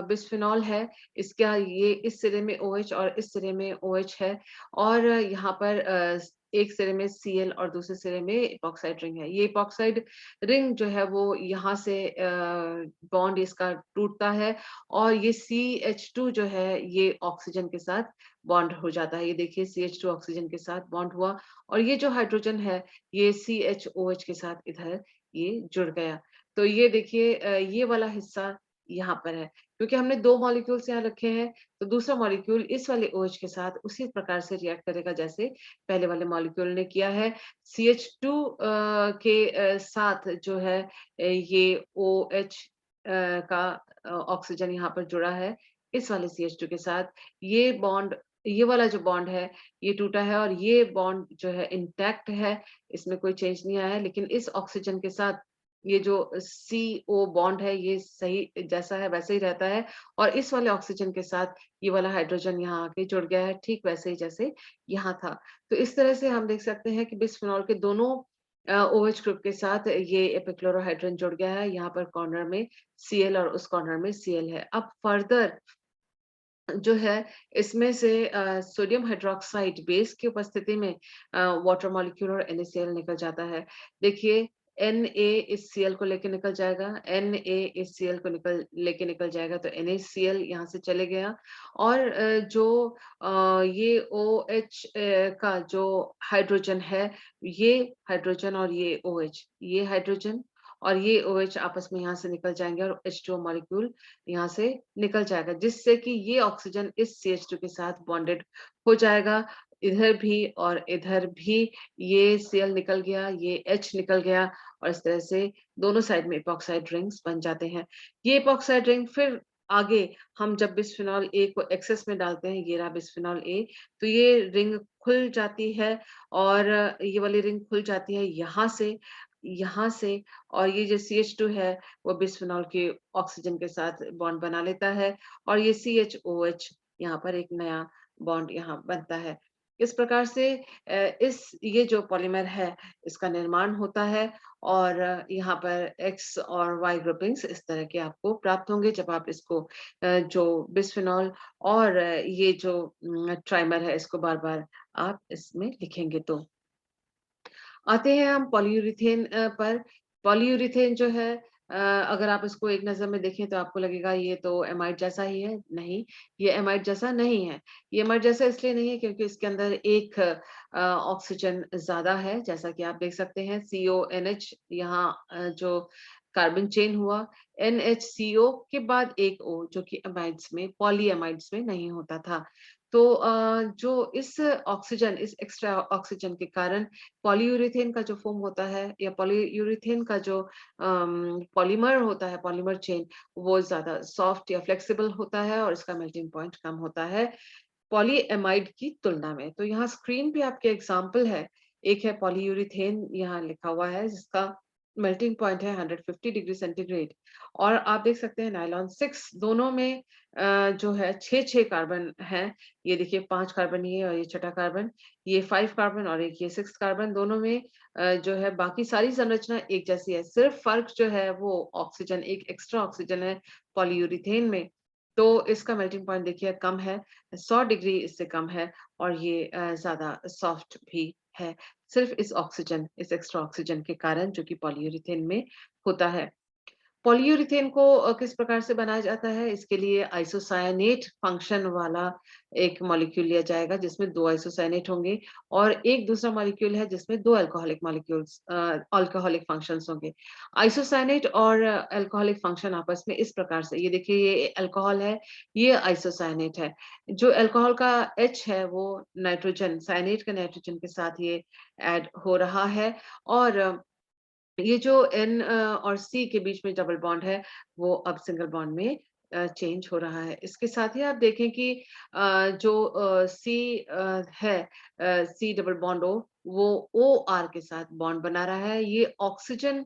बिस्फेनॉल है, इसका ये इस सिरे में OH और इस सिरे में OH है, और यहाँ पर एक सिरे में Cl और दूसरे सिरे में इपॉक्साइड रिंग है। ये इपॉक्साइड रिंग जो है वो यहाँ से बॉन्ड इसका टूटता है, और ये CH2 जो है ये ऑक्सीजन के साथ बॉन्ड हो जाता है। ये देखिए CH2 ऑक्सीजन के साथ बॉन्ड हुआ, और ये जो हाइड्रोजन है ये CHOH के साथ इधर ये जुड़ गया। तो ये देखिए ये वाला हिस्सा यहाँ पर है। क्योंकि हमने 2 मॉलिक्यूल्स यहाँ रखे हैं, तो दूसरा मॉलिक्यूल इस वाले OH के साथ उसी प्रकार से रिएक्ट करेगा जैसे पहले वाले मॉलिक्यूल ने किया है। CH2 के साथ जो है ये OH का ऑक्सीजन यहाँ पर जुड़ा है, इस वाले CH2 के साथ। ये बॉन्ड, ये वाला जो बॉन्ड है, ये टूटा है, और ये बॉन्ड जो है इंटैक्ट है, इसमें कोई चेंज नहीं आया है। लेकिन इस ऑक्सीजन के साथ ये जो CO बॉन्ड है, ये सही जैसा है वैसे ही रहता है, और इस वाले ऑक्सीजन के साथ ये वाला हाइड्रोजन यहाँ आके जुड़ गया है, ठीक वैसे ही जैसे यहाँ था। तो इस तरह से हम देख सकते हैं कि बिस्फेनॉल के दोनों OH ग्रुप के साथ ये एपिक्लोरोहाइड्रिन जुड़ गया है। यहाँ पर कॉर्नर में Cl और उस कॉर्नर में Cl है। अब फर्दर जो है इसमें से सोडियम हाइड्रॉक्साइड बेस की उपस्थिति में वाटर मॉलिक्यूल और NaCl निकल जाता है। देखिए Na इस Cl को लेके निकल जाएगा, Na इस Cl को लेके निकल जाएगा, तो NaCl यहाँ से चले गया, और जो ये OH का जो हाइड्रोजन है, ये हाइड्रोजन और ये OH, ये हाइड्रोजन और ये OH आपस में यहाँ से निकल जाएँगे, और H2O मॉलिक्यूल यहाँ से निकल जाएगा, जिससे कि ये ऑक्सीजन इस CH2 के साथ बॉन्डेड हो जाएगा। इधर भी और इधर भी ये Cl निकल गया, ये H निकल गया, और इस तरह से दोनों साइड में इपॉक्साइड रिंग्स बन जाते हैं। ये इपॉक्साइड रिंग फिर आगे हम जब बिस्फेनॉल A को एक्सेस में डालते हैं, ये रहा बिस्फेनॉल A, तो ये रिंग खुल जाती है, और ये वाली रिंग खुल जाती है यहाँ से, और ये जो CH2 है वो बिस्फेनॉल के ऑक्सीजन के साथ बॉन्ड बना लेता है, और ये CHOH यहाँ पर एक नया बॉन्ड यहाँ बनता है। इस प्रकार से ये जो पॉलीमर है इसका निर्माण होता है, और यहाँ पर X और Y ग्रुपिंग्स इस तरह के आपको प्राप्त होंगे जब आप इसको जो बिस्फेनॉल और ये जो ट्राइमर है इसको बार-बार आप इसमें लिखेंगे तो। आते हैं हम पॉलीयूरेथेन पर। पॉलीयूरेथेन जो है अगर आप इसको एक नज़र में देखें तो आपको लगेगा ये तो एमाइड जैसा ही है। नहीं, ये एमाइड जैसा नहीं है। ये एमाइड जैसा इसलिए नहीं है क्योंकि इसके अंदर एक ऑक्सीजन ज़्यादा है, जैसा कि आप देख सकते हैं CONH यहाँ जो कार्बन चेन हुआ, NHCO के बाद एक O जो कि अमाइड्स में, पॉलीअमाइड्स में नहीं होता था। तो जो इस ऑक्सीजन, इस एक्स्ट्रा ऑक्सीजन के कारण पॉलीयूरेथेन का जो फ़ॉर्म होता है या पॉलीयूरेथेन का जो पॉलीमर होता है, पॉलीमर चेन, वो ज़्यादा सॉफ्ट या फ्लेक्सिबल होता है और इसका मेल्टिंग पॉइंट कम होता है पॉलीएमाइड की तुलना में। तो यहाँ स्क्रीन पे आपके एग्ज़ाम्पल है, एक है पॉलीयूरेथेन यहाँ लिखा हुआ है जिसका मेल्टिंग पॉइंट है 150 डिग्री सेंटीग्रेड और आप देख सकते हैं नायलॉन 6 दोनों में जो है 6-6 कार्बन हैं। ये देखिए 5 कार्बन ये और ये छठा कार्बन, ये 5 कार्बन और एक ये 6 कार्बन दोनों में जो है बाकी सारी संरचना एक जैसी है। सिर्फ फ़र्क जो है वो ऑक्सीजन, एक एक्स्ट्रा ऑक्सीजन है पॉलीयूरेथेन में। तो इसका मेल्टिंग पॉइंट देखिए कम है, 100 डिग्री इससे कम है और ये ज़्यादा सॉफ्ट भी है। सिर्फ इस ऑक्सीजन, इस एक्स्ट्रा ऑक्सीजन के कारण जो कि पॉलीयूरेथेन में होता है। पॉलीयूरेथेन को किस प्रकार से बनाया जाता है? इसके लिए आइसोसायनेट फंक्शन वाला एक मॉलिक्यूल लिया जाएगा जिसमें 2 आइसोसायनेट होंगे और एक दूसरा मॉलिक्यूल है जिसमें 2 अल्कोहलिक मॉलिक्यूल्स अल्कोहलिक फंक्शंस होंगे। आइसोसायनेट और अल्कोहलिक फंक्शन आपस में इस प्रकार से ये देखिए ये अल्कोहल है, ये आइसोसायनेट है। जो अल्कोहल का H है वो नाइट्रोजन, सायनेट का नाइट्रोजन के साथ ये ऐड हो रहा है और ये जो N और C के बीच में डबल बॉन्ड है, वो अब सिंगल बॉन्ड में चेंज हो रहा है। इसके साथ ही आप देखें कि जो C है C डबल बॉन्ड O, वो OR के साथ बॉन्ड बना रहा है। ये ऑक्सीजन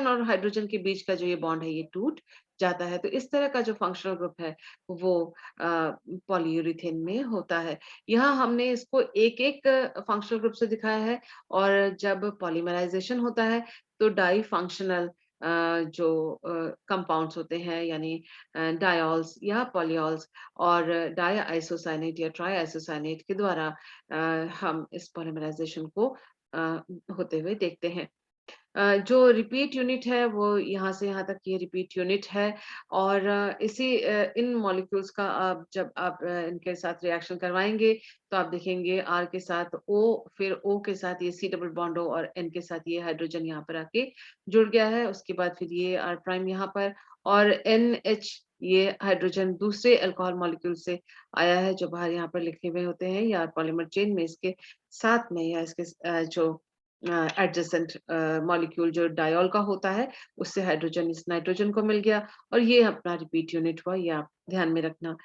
और हाइड्रोजन के बीच का जो ये बॉन्ड है, ये टूट जाता है। तो इस तरह का जो फंक्शनल ग्रुप है, वो पॉलीयूरेथेन में होता है। यहाँ हमने इसको एक-एक फंक्शनल ग्रुप से दिखाया है और जब पॉलीमराइज़ेशन होता है तो डाई फंक्शनल जो कंपाउंड्स होते हैं यानी डायोल्स या पॉलीओल्स और डाई आइसोसाइनेट या ट्राई आइसोसाइनेट के द्वारा हम इस पॉलीमराइज़ेशन को अ, होते हुए देखते हैं। जो रिपीट यूनिट है वो यहाँ से यहाँ तक ये रिपीट यूनिट है और इन मॉलिक्यूल्स का आप जब आप इनके साथ रिएक्शन करवाएँगे तो आप देखेंगे R के साथ O फिर O के साथ ये C डबल बॉन्ड O और N के साथ ये हाइड्रोजन यहाँ पर आके जुड़ गया है। उसके बाद फिर ये R प्राइम यहाँ पर और NH ये हाइड्रोजन दूसरे अल्कोहल मॉलिक्यूल से आया है जो बाहर यहाँ पर लिखे हुए होते हैं या पॉलीमर चेन में इसके साथ में या इसके जो एडजेसेंट मॉलिक्यूल जो डायोल का होता है, उससे हाइड्रोजन इस नाइट्रोजन को मिल गया और ये अपना रिपीट यूनिट हुआ, ये आप ध्यान में रखना।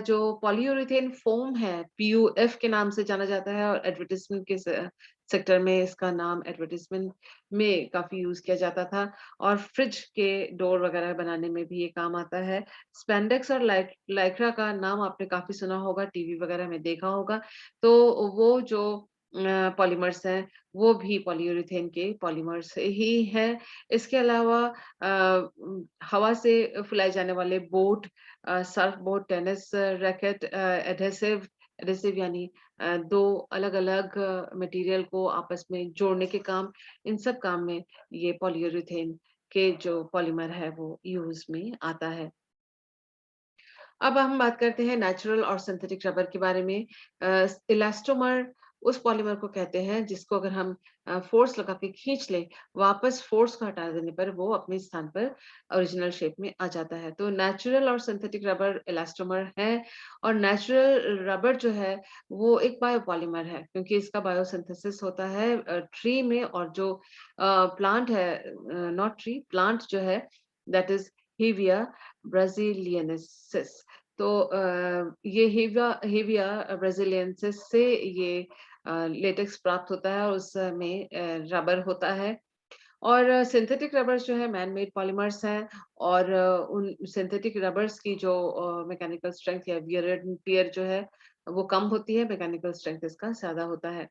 जो पॉलीयूरेथेन फ़ोम है, PUF के नाम से जाना जाता है और एडवर्टाइज़मेंट के सेक्टर में इसका नाम एडवर्टाइज़मेंट में काफ़ी यूज़ किया जाता था और फ्रिज के डोर वगैरह बनाने में भी ये काम आता है। स्पैंडेक्स और लाइक्रा का नाम आपने काफ़ी सुना होगा, टीवी वगैरह में देखा होगा। तो वो जो पॉलीमर्स हैं, वो भी पॉलीयूरेथेन के पॉलीमर्स ही हैं। इसके अलावा हवा से फुलाए जाने वाले boat Surf boat, tennis racket adhesive adhesive यानी 2 अलग-अलग मटेरियल को आपस में जोड़ने के काम, इन सब काम में ये पॉलीयूरेथेन के जो पॉलीमर है, वो यूज़ में आता है। अब हम बात करते हैं नेचुरल और सिंथेटिक रबर के बारे में। इलास्टोमर उस पॉलीमर को कहते हैं जिसको अगर हम फ़ोर्स लगा के खींच लें, वापस फ़ोर्स को हटा देने पर वो अपने स्थान पर ओरिजिनल शेप में आ जाता है। तो नेचुरल और सिंथेटिक रबर इलास्टोमर है और नेचुरल रबर जो है वो एक बायोपॉलीमर है क्योंकि इसका बायोसिंथेसिस होता है ट्री में और जो प्लांट है नॉट ट्री प्लांट जो है दैट इज़ हेविया ब्राज़िलियनेसिस तो ये हेविया ब्राज़िलियनेसिस से ये लेटेक्स प्राप्त होता है और उसमें रबर होता है और सिंथेटिक रबर्स जो है मैन मेड पॉलीमर्स हैं और उन सिंथेटिक रबर्स की जो मैकेनिकल स्ट्रेंथ या वियर एंड टियर जो है वो कम होती है, मैकेनिकल स्ट्रेंथ इसका ज़्यादा होता है।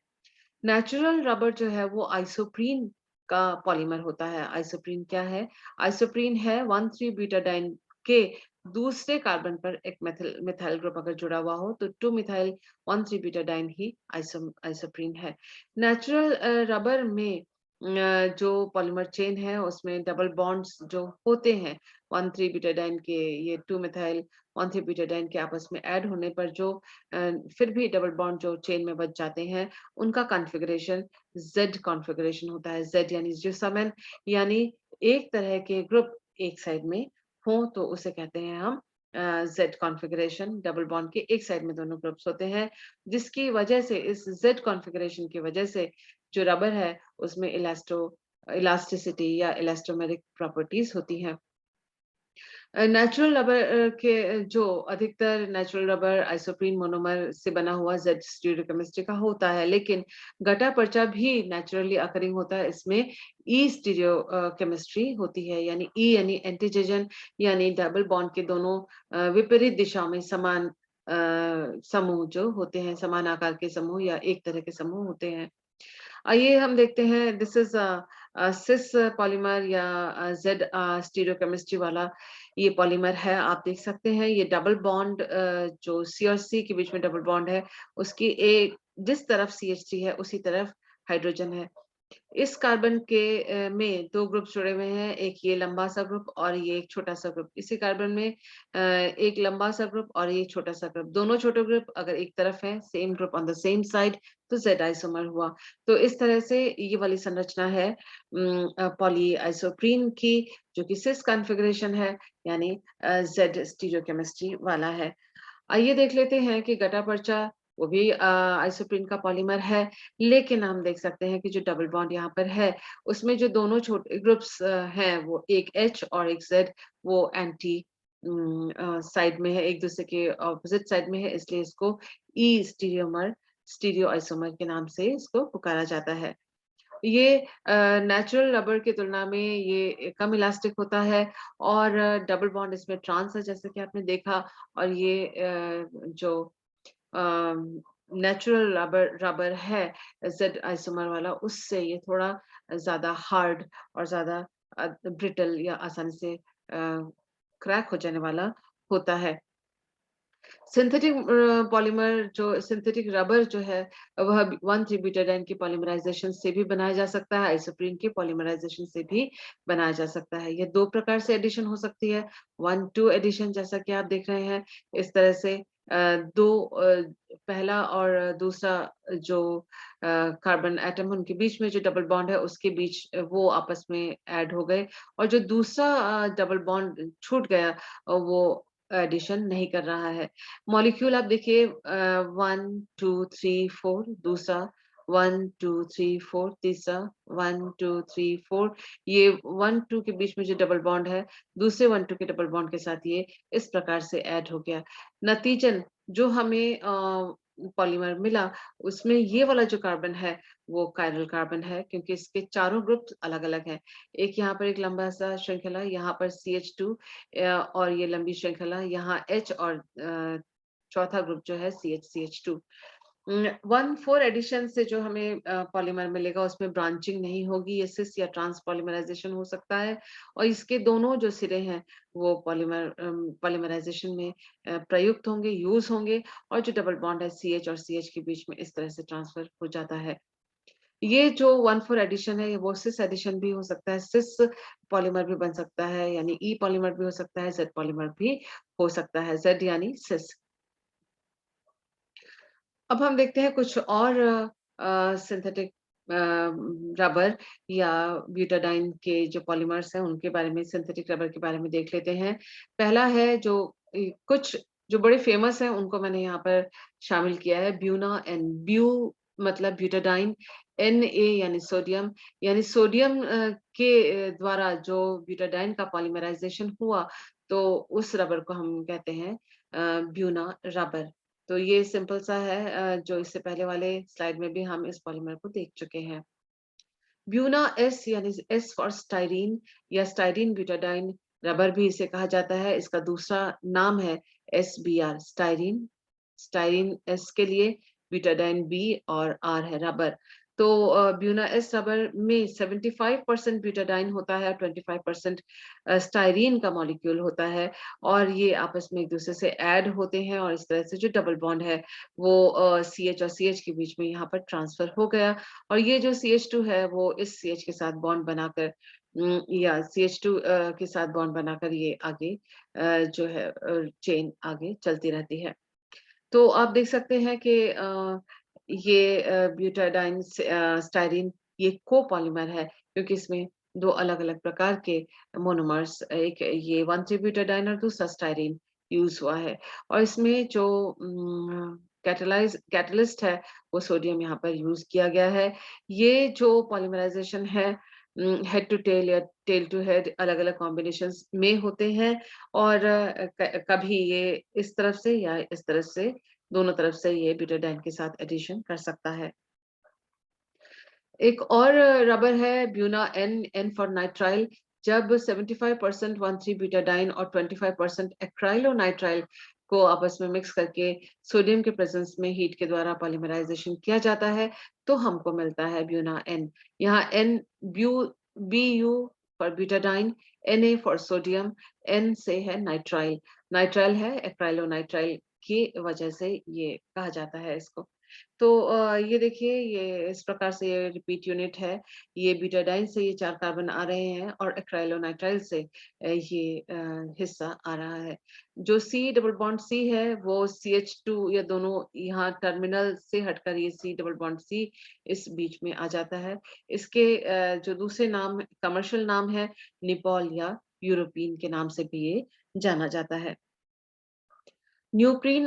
नेचुरल रबर जो है वो आइसोप्रीन का पॉलीमर होता है। आइसोप्रीन क्या है? आइसोप्रीन है 1,3-ब्यूटाडाइन के दूसरे कार्बन पर एक मिथाइल ग्रुप अगर जुड़ा हुआ हो तो 2-मिथाइल 1,3-ब्यूटाडाइन ही आइसोप्रीन है। नेचुरल रबर में जो पॉलीमर चेन है उसमें डबल बॉन्ड्स जो होते हैं 1,3-ब्यूटाडाइन के ये 2-मिथाइल 1,3-ब्यूटाडाइन के आपस में ऐड होने पर जो फिर भी डबल बॉन्ड जो चेन में बच जाते हैं, उनका कॉन्फ़िगरेशन Z कॉन्फ़िगरेशन होता है। Z यानी ज़िसोमेन, यानी एक तरह के ग्रुप एक साइड में हों तो उसे कहते हैं हम Z कॉन्फ़िगरेशन। डबल बॉन्ड के एक साइड में दोनों ग्रुप्स होते हैं, जिसकी वजह से इस Z कॉन्फ़िगरेशन की वजह से जो रबर है उसमें इलास्टिसिटी या इलास्टोमेरिक प्रॉपर्टीज़ होती हैं। नेचुरल रबर के जो अधिकतर नेचुरल रबर आइसोप्रीन मोनोमर से बना हुआ जेड स्टीरियोकेमिस्ट्री का होता है, लेकिन गट्टा-पर्चा भी नेचुरली अकरिंग होता है। इसमें ई स्टीरियो केमिस्ट्री होती है, यानी ई यानी एंटीजन, यानी डबल बॉन्ड के दोनों विपरीत दिशाओं में समान समूह जो होते हैं, समान आकार के समूह या एक तरह के समूह होते हैं। आइए हम देखते हैं, दिस इज़ सिस पॉलीमर या जेड स्टीरियोकेमिस्ट्री वाला ये पॉलीमर है। आप देख सकते हैं ये डबल बॉन्ड जो सी और सी के बीच में डबल बॉन्ड है, उसकी एक जिस तरफ CH3 है उसी तरफ हाइड्रोजन है। इस कार्बन के में 2 ग्रुप जुड़े हुए हैं, एक ये लंबा-सा ग्रुप और ये एक छोटा-सा ग्रुप। इसी कार्बन में एक लंबा-सा ग्रुप और ये छोटा-सा ग्रुप। दोनों छोटे ग्रुप अगर एक तरफ है, same group on the same side, तो ज़ेड आइसोमर हुआ। तो इस तरह से ये वाली संरचना है पॉली आइसोप्रीन की, जो कि सिस कॉन्फ़िगरेशन है, यानी ज़ेड स्टीरियोकेमिस्ट्री वाला है। आइए देख लेते हैं कि गट्टा-पर्चा वो भी आइसोप्रीन का पॉलीमर है, लेकिन हम देख सकते हैं कि जो डबल बॉन्ड यहाँ पर है, उसमें जो दोनों छोटे ग्रुप्स हैं, वो एक H और एक Z, वो एंटी साइड में है, एक-दूसरे के ऑपोज़िट साइड में है, इसलिए इसको ई स्टीरियो आइसोमर के नाम से इसको पुकारा जाता है। ये नेचुरल रबर की तुलना में ये कम इलास्टिक होता है और डबल बॉन्ड इसमें ट्रांस है, जैसे कि आपने देखा, और ये जो नेचुरल रबर रबर है जेड आइसोमर वाला, उससे ये थोड़ा ज़्यादा हार्ड और ज़्यादा ब्रिटल या आसानी से क्रैक हो जाने वाला होता है। सिंथेटिक पॉलीमर जो सिंथेटिक रबर जो है, वह 1,3-ब्यूटाडाइन की पॉलीमराइज़ेशन से भी बनाया जा सकता है, आइसोप्रीन की पॉलीमराइज़ेशन से भी बनाया जा सकता है। ये 2 प्रकार से एडिशन हो सकती है, 1-2 एडिशन जैसा कि आप देख रहे हैं। इस तरह से 2 पहला और दूसरा जो कार्बन एटम उनके बीच में जो डबल बॉन्ड है, उसके बीच वो आपस में ऐड हो गए, और जो दूसरा डबल बॉन्ड छूट गया, वो एडिशन नहीं कर रहा है। मॉलिक्यूल आप देखिए 1, 2, 3, 4, दूसरा 1, 2, 3, 4, तीसरा 1, 2, 3, 4, ये 1, 2 के बीच में जो डबल बॉन्ड है, दूसरे 1, 2 के डबल बॉन्ड के साथ ये इस प्रकार से ऐड हो गया। नतीजन जो हमें पॉलीमर मिला, उसमें ये वाला जो कार्बन है, वो कायरल कार्बन है, क्योंकि इसके चारों ग्रुप अलग-अलग हैं। एक यहाँ पर एक लंबा-सा श्रृंखला, यहाँ पर CH2 और ये लंबी श्रृंखला, यहाँ H और चौथा ग्रुप जो है CH2। 1,4 एडिशन से जो हमें पॉलीमर मिलेगा, उसमें ब्रांचिंग नहीं होगी, ये सिस या ट्रांस पॉलीमराइज़ेशन हो सकता है, और इसके दोनों जो सिरे हैं, वो पॉलीमराइज़ेशन में प्रयुक्त होंगे, यूज़ होंगे, और जो डबल बॉन्ड है CH और CH के बीच में इस तरह से ट्रांसफर हो जाता है। ये जो 1,4 एडिशन है, वो सिस एडिशन भी हो सकता है, सिस पॉलीमर भी बन सकता है, यानी ई पॉलीमर भी हो सकता है, Z पॉलीमर भी हो सकता है, Z यानी सिस। अब हम देखते हैं कुछ और सिंथेटिक रबर या ब्यूटाडाइन के जो पॉलीमर्स हैं, उनके बारे में, सिंथेटिक रबर के बारे में देख लेते हैं। पहला है जो कुछ जो बड़े फेमस हैं, उनको मैंने यहाँ पर शामिल किया है, ब्यूना एंड ब्यू मतलब ब्यूटाडाइन, Na यानी सोडियम के द्वारा जो ब्यूटाडाइन का पॉलीमराइज़ेशन हुआ, तो उस रबर को हम कहते हैं ब्यूना रबर। तो ये सिंपल सा है, जो इससे पहले वाले स्लाइड में भी हम इस पॉलीमर को देख चुके हैं। ब्यूना एस यानी एस फॉर स्टाइरीन या स्टाइरीन ब्यूटाडाइन रबर भी इसे कहा जाता है। इसका दूसरा नाम है SBr स्टाइरीन। स्टाइरीन एस के लिए, ब्यूटाडाइन बी और आर है रबर। तो ब्यूना एस रबर में 75% ब्यूटाडाइन होता है, 25% स्टाइरीन का मॉलिक्यूल होता है, और ये आपस में एक दूसरे से ऐड होते हैं, और इस तरह से जो डबल बॉन्ड है, वो CH और CH के बीच में यहाँ पर ट्रांसफर हो गया, और ये जो CH2 है, वो इस CH के साथ बॉन्ड बनाकर या CH2 के साथ बॉन्ड बनाकर ये आगे जो है चेन आगे चलती रहती है। तो आप देख सकते हैं कि ये ब्यूटाडाइन स्टायरीन ये कोपॉलीमर है, क्योंकि इसमें 2 अलग-अलग प्रकार के मोनोमर्स, एक ये 1,3-ब्यूटाडाइन और दूसरा स्टायरीन यूज़ हुआ है। और इसमें जो कैटलिस्ट है, वो सोडियम यहाँ पर यूज़ किया गया है। ये जो पॉलीमराइज़ेशन है हेड टू टेल या टेल टू हेड अलग-अलग कॉम्बिनेशंस में होते हैं, और कभी ये इस तरफ से या इस तरफ से, दोनों तरफ से ये ब्यूटाडाइन के साथ एडिशन कर सकता है। एक और रबर है Buna N, N for nitrile. जब 75% 1,3-ब्यूटाडाइन और 25% एक्राइलोनाइट्राइल को आपस में मिक्स करके सोडियम के प्रेजेंस में हीट के द्वारा पॉलीमराइजेशन किया जाता है, तो हमको मिलता है ब्यूना एन। यहाँ N bu B for butadiene, Na for sodium, N से है नाइट्राइल। नाइट्राइल है एक्राइलोनाइट्राइल की वजह से ये कहा जाता है इसको। तो ये देखिए, ये इस प्रकार से ये रिपीट यूनिट है। ये ब्यूटाडाइन से ये 4 कार्बन आ रहे हैं और एक्राइलोनाइट्राइल से ये हिस्सा आ रहा है। जो C डबल बॉन्ड C है वो CH2, या दोनों यहाँ टर्मिनल से हटकर ये C डबल बॉन्ड C इस बीच में आ जाता है। इसके जो दूसरे नाम कमर्शियल नाम है, निपॉल या यूरोपीन के नाम से भी ये जाना जाता है। न्यूक्रीन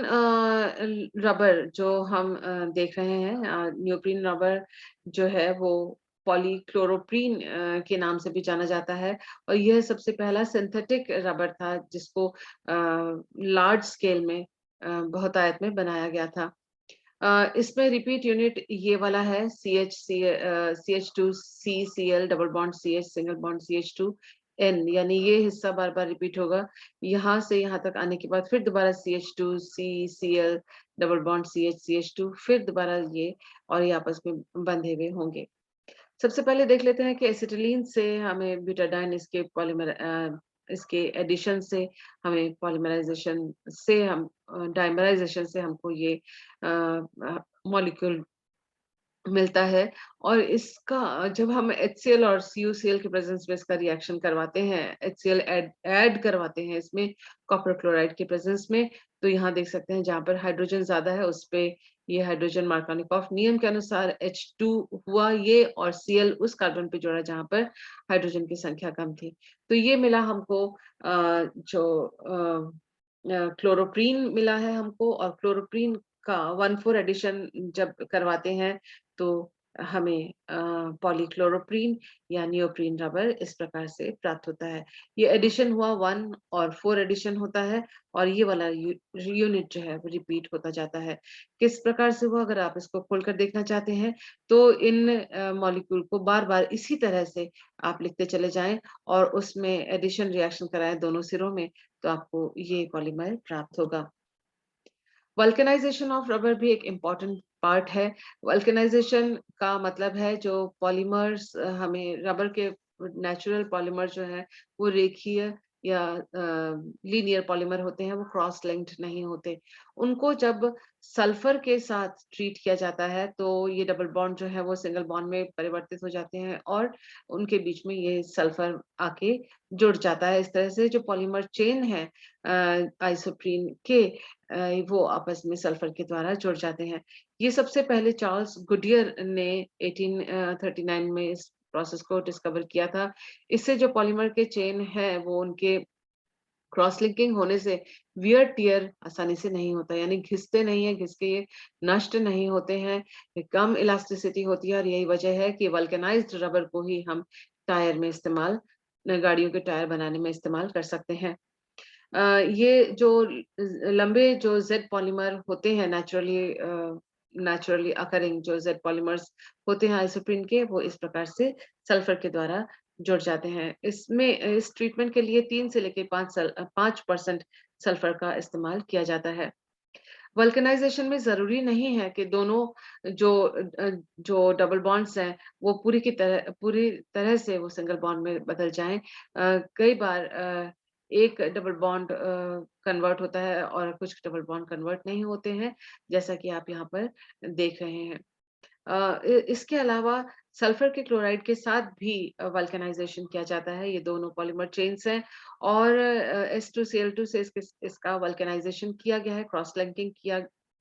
रबर जो हम देख रहे हैं, न्यूक्रीन रबर जो है वो पॉलीक्लोरोप्रीन के नाम से भी जाना जाता है, और यह सबसे पहला सिंथेटिक रबर था जिसको लार्ज स्केल में बहुतायत में बनाया गया था। इसमें रिपीट यूनिट ये वाला है, CH2CCl double bond CH single bond CH2N, यानी ये हिस्सा बार-बार रिपीट होगा। यहाँ से यहाँ तक आने के बाद फिर दोबारा CH2CCl डबल बॉन्ड CH2 फिर दोबारा ये, और ये आपस में बंधे हुए होंगे। सबसे पहले देख लेते हैं कि एसिटिलीन से हमें ब्यूटाडाइन इसके एडिशन से हमें पॉलीमराइजेशन से हम डाइमराइजेशन से हमको ये मॉलिक्यूल मिलता है। और इसका जब हम HCl और CuCl के प्रेजेंस में इसका रिएक्शन करवाते हैं, HCl ऐड करवाते हैं इसमें कॉपर क्लोराइड के प्रेजेंस में, तो यहाँ देख सकते हैं जहाँ पर हाइड्रोजन ज्यादा है उस पे ये हाइड्रोजन मार्कोनिकॉफ नियम के अनुसार H2 हुआ ये, और Cl उस कार्बन पे जोड़ा जहाँ पर हाइड्रोजन की संख्या कम थी। तो ये मिला हमको जो क्लोरोप्रीन मिला है हमको, और क्लोरोप्रीन का 1,4 एडिशन जब करवाते हैं तो हमें पॉलीक्लोरोप्रीन या नियोप्रीन रबर इस प्रकार से प्राप्त होता है। ये एडिशन हुआ 1 और 4 एडिशन होता है, और ये वाला यूनिट जो है वो रिपीट होता जाता है। किस प्रकार से हुआ, अगर आप इसको खोलकर देखना चाहते हैं तो इन मॉलिक्यूल को बार-बार इसी तरह से आप लिखते चले जाएं और उसमें एडिशन रिएक्शन कराएं दोनों सिरों में, तो आपको ये पॉलीमर प्राप्त होगा। वल्केनाइजेशन ऑफ रबर भी एक इम्पॉर्टेंट पार्ट है। वल्केनाइजेशन का मतलब है जो पॉलीमर्स हमें रबर के नेचुरल पॉलीमर जो है वो रेखीय या लीनियर पॉलीमर होते हैं, वो क्रॉस लिंक्ड नहीं होते। उनको जब सल्फर के साथ ट्रीट किया जाता है तो ये डबल बॉन्ड जो है वो सिंगल बॉन्ड में परिवर्तित हो जाते हैं, और उनके बीच में ये सल्फर आके जुड़ जाता है। इस तरह से जो पॉलीमर चेन है आइसोप्रीन के, वो आपस में सल्फर के द्वारा जुड़ जाते हैं। ये सबसे पहले चार्ल्स गुडियर ने 1839 में इस प्रोसेस को डिस्कवर किया था। इससे जो पॉलीमर के चेन है वो उनके क्रॉस लिंकिंग होने से वियर टियर आसानी से नहीं होता, यानी घिसते नहीं है, घिस के ये नष्ट नहीं होते हैं, कम इलास्टिसिटी होती है, और यही वजह है कि वल्केनाइज्ड रबर को ही हम टायर में इस्तेमाल गाड़ियों के टायर बनाने में इस्तेमाल कर सकते हैं। ये जो लंबे जो जेड पॉलीमर होते हैं नेचुरली अकरिंग जो जेड पॉलीमर्स होते हैं आइसोप्रीन के, वो इस प्रकार से सल्फर के द्वारा जुड़ जाते हैं। इसमें इस ट्रीटमेंट के लिए 3 से लेके 5% सल्फर का इस्तेमाल किया जाता है। वल्केनाइजेशन में जरूरी नहीं है कि दोनों जो डबल बॉन्ड्स हैं वो पूरी तरह से वो सिंगल बॉन्ड में बदल जाएं। कई बार एक डबल बॉन्ड कन्वर्ट होता है और कुछ डबल बॉन्ड कन्वर्ट नहीं होते हैं, जैसा कि आप यहाँ पर देख रहे हैं। इसके अलावा सल्फर के क्लोराइड के साथ भी वल्केनाइजेशन किया जाता है। ये दोनों पॉलीमर चेन्स हैं और S2Cl2 से इसका वल्केनाइजेशन किया गया है, क्रॉस लिंकिंग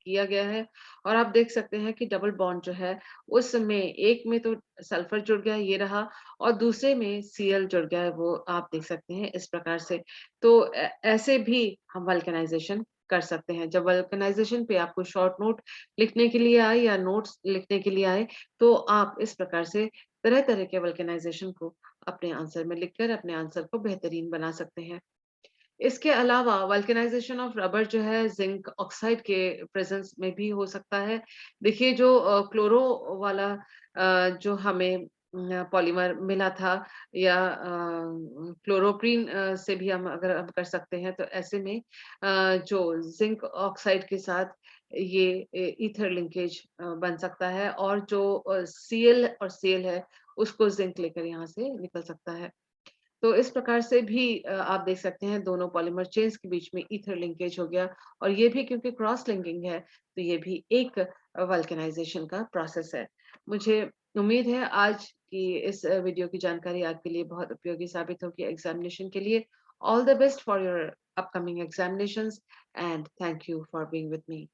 किया गया है और आप देख सकते हैं कि डबल बॉन्ड जो है उसमें एक में तो सल्फर जुड़ गया, ये रहा, और दूसरे में Cl जुड़ गया है, वो आप देख सकते हैं इस प्रकार से। तो ऐसे भी हम वल्केनाइजेशन कर सकते हैं। जब वल्केनाइजेशन पे आपको शॉर्ट नोट लिखने के लिए आए या नोट्स लिखने के लिए आए, तो आप इस प्रकार से तरह-तरह के वल्केनाइजेशन को अपने आंसर में लिखकर अपने आंसर को बेहतरीन बना सकते हैं। इसके अलावा वल्केनाइजेशन ऑफ रबर जो है ज़िंक ऑक्साइड के प्रेज़ेंस में भी हो सकता है। देखिए जो क्लोरो वाला जो हमें पॉलीमर मिला था या क्लोरोप्रीन से भी हम अगर हम कर सकते हैं तो ऐसे में जो ज़िंक ऑक्साइड के साथ ये ईथर लिंकेज बन सकता है और जो Cl और Cl है उसको ज़िंक लेकर यहाँ से निकल सकता है। तो इस प्रकार से भी आप देख सकते हैं दोनों पॉलीमर चेन्स के बीच में ईथर लिंकेज हो गया और ये भी क्योंकि क्रॉस लिंकिंग है, तो ये भी एक वल्केनाइजेशन का प्रोसेस है। मुझे उम्मीद है आज की इस वीडियो की जानकारी आपके लिए बहुत उपयोगी साबित होगी एग्जामिनेशन के लिए। All the best for your upcoming examinations and thank you for being with me.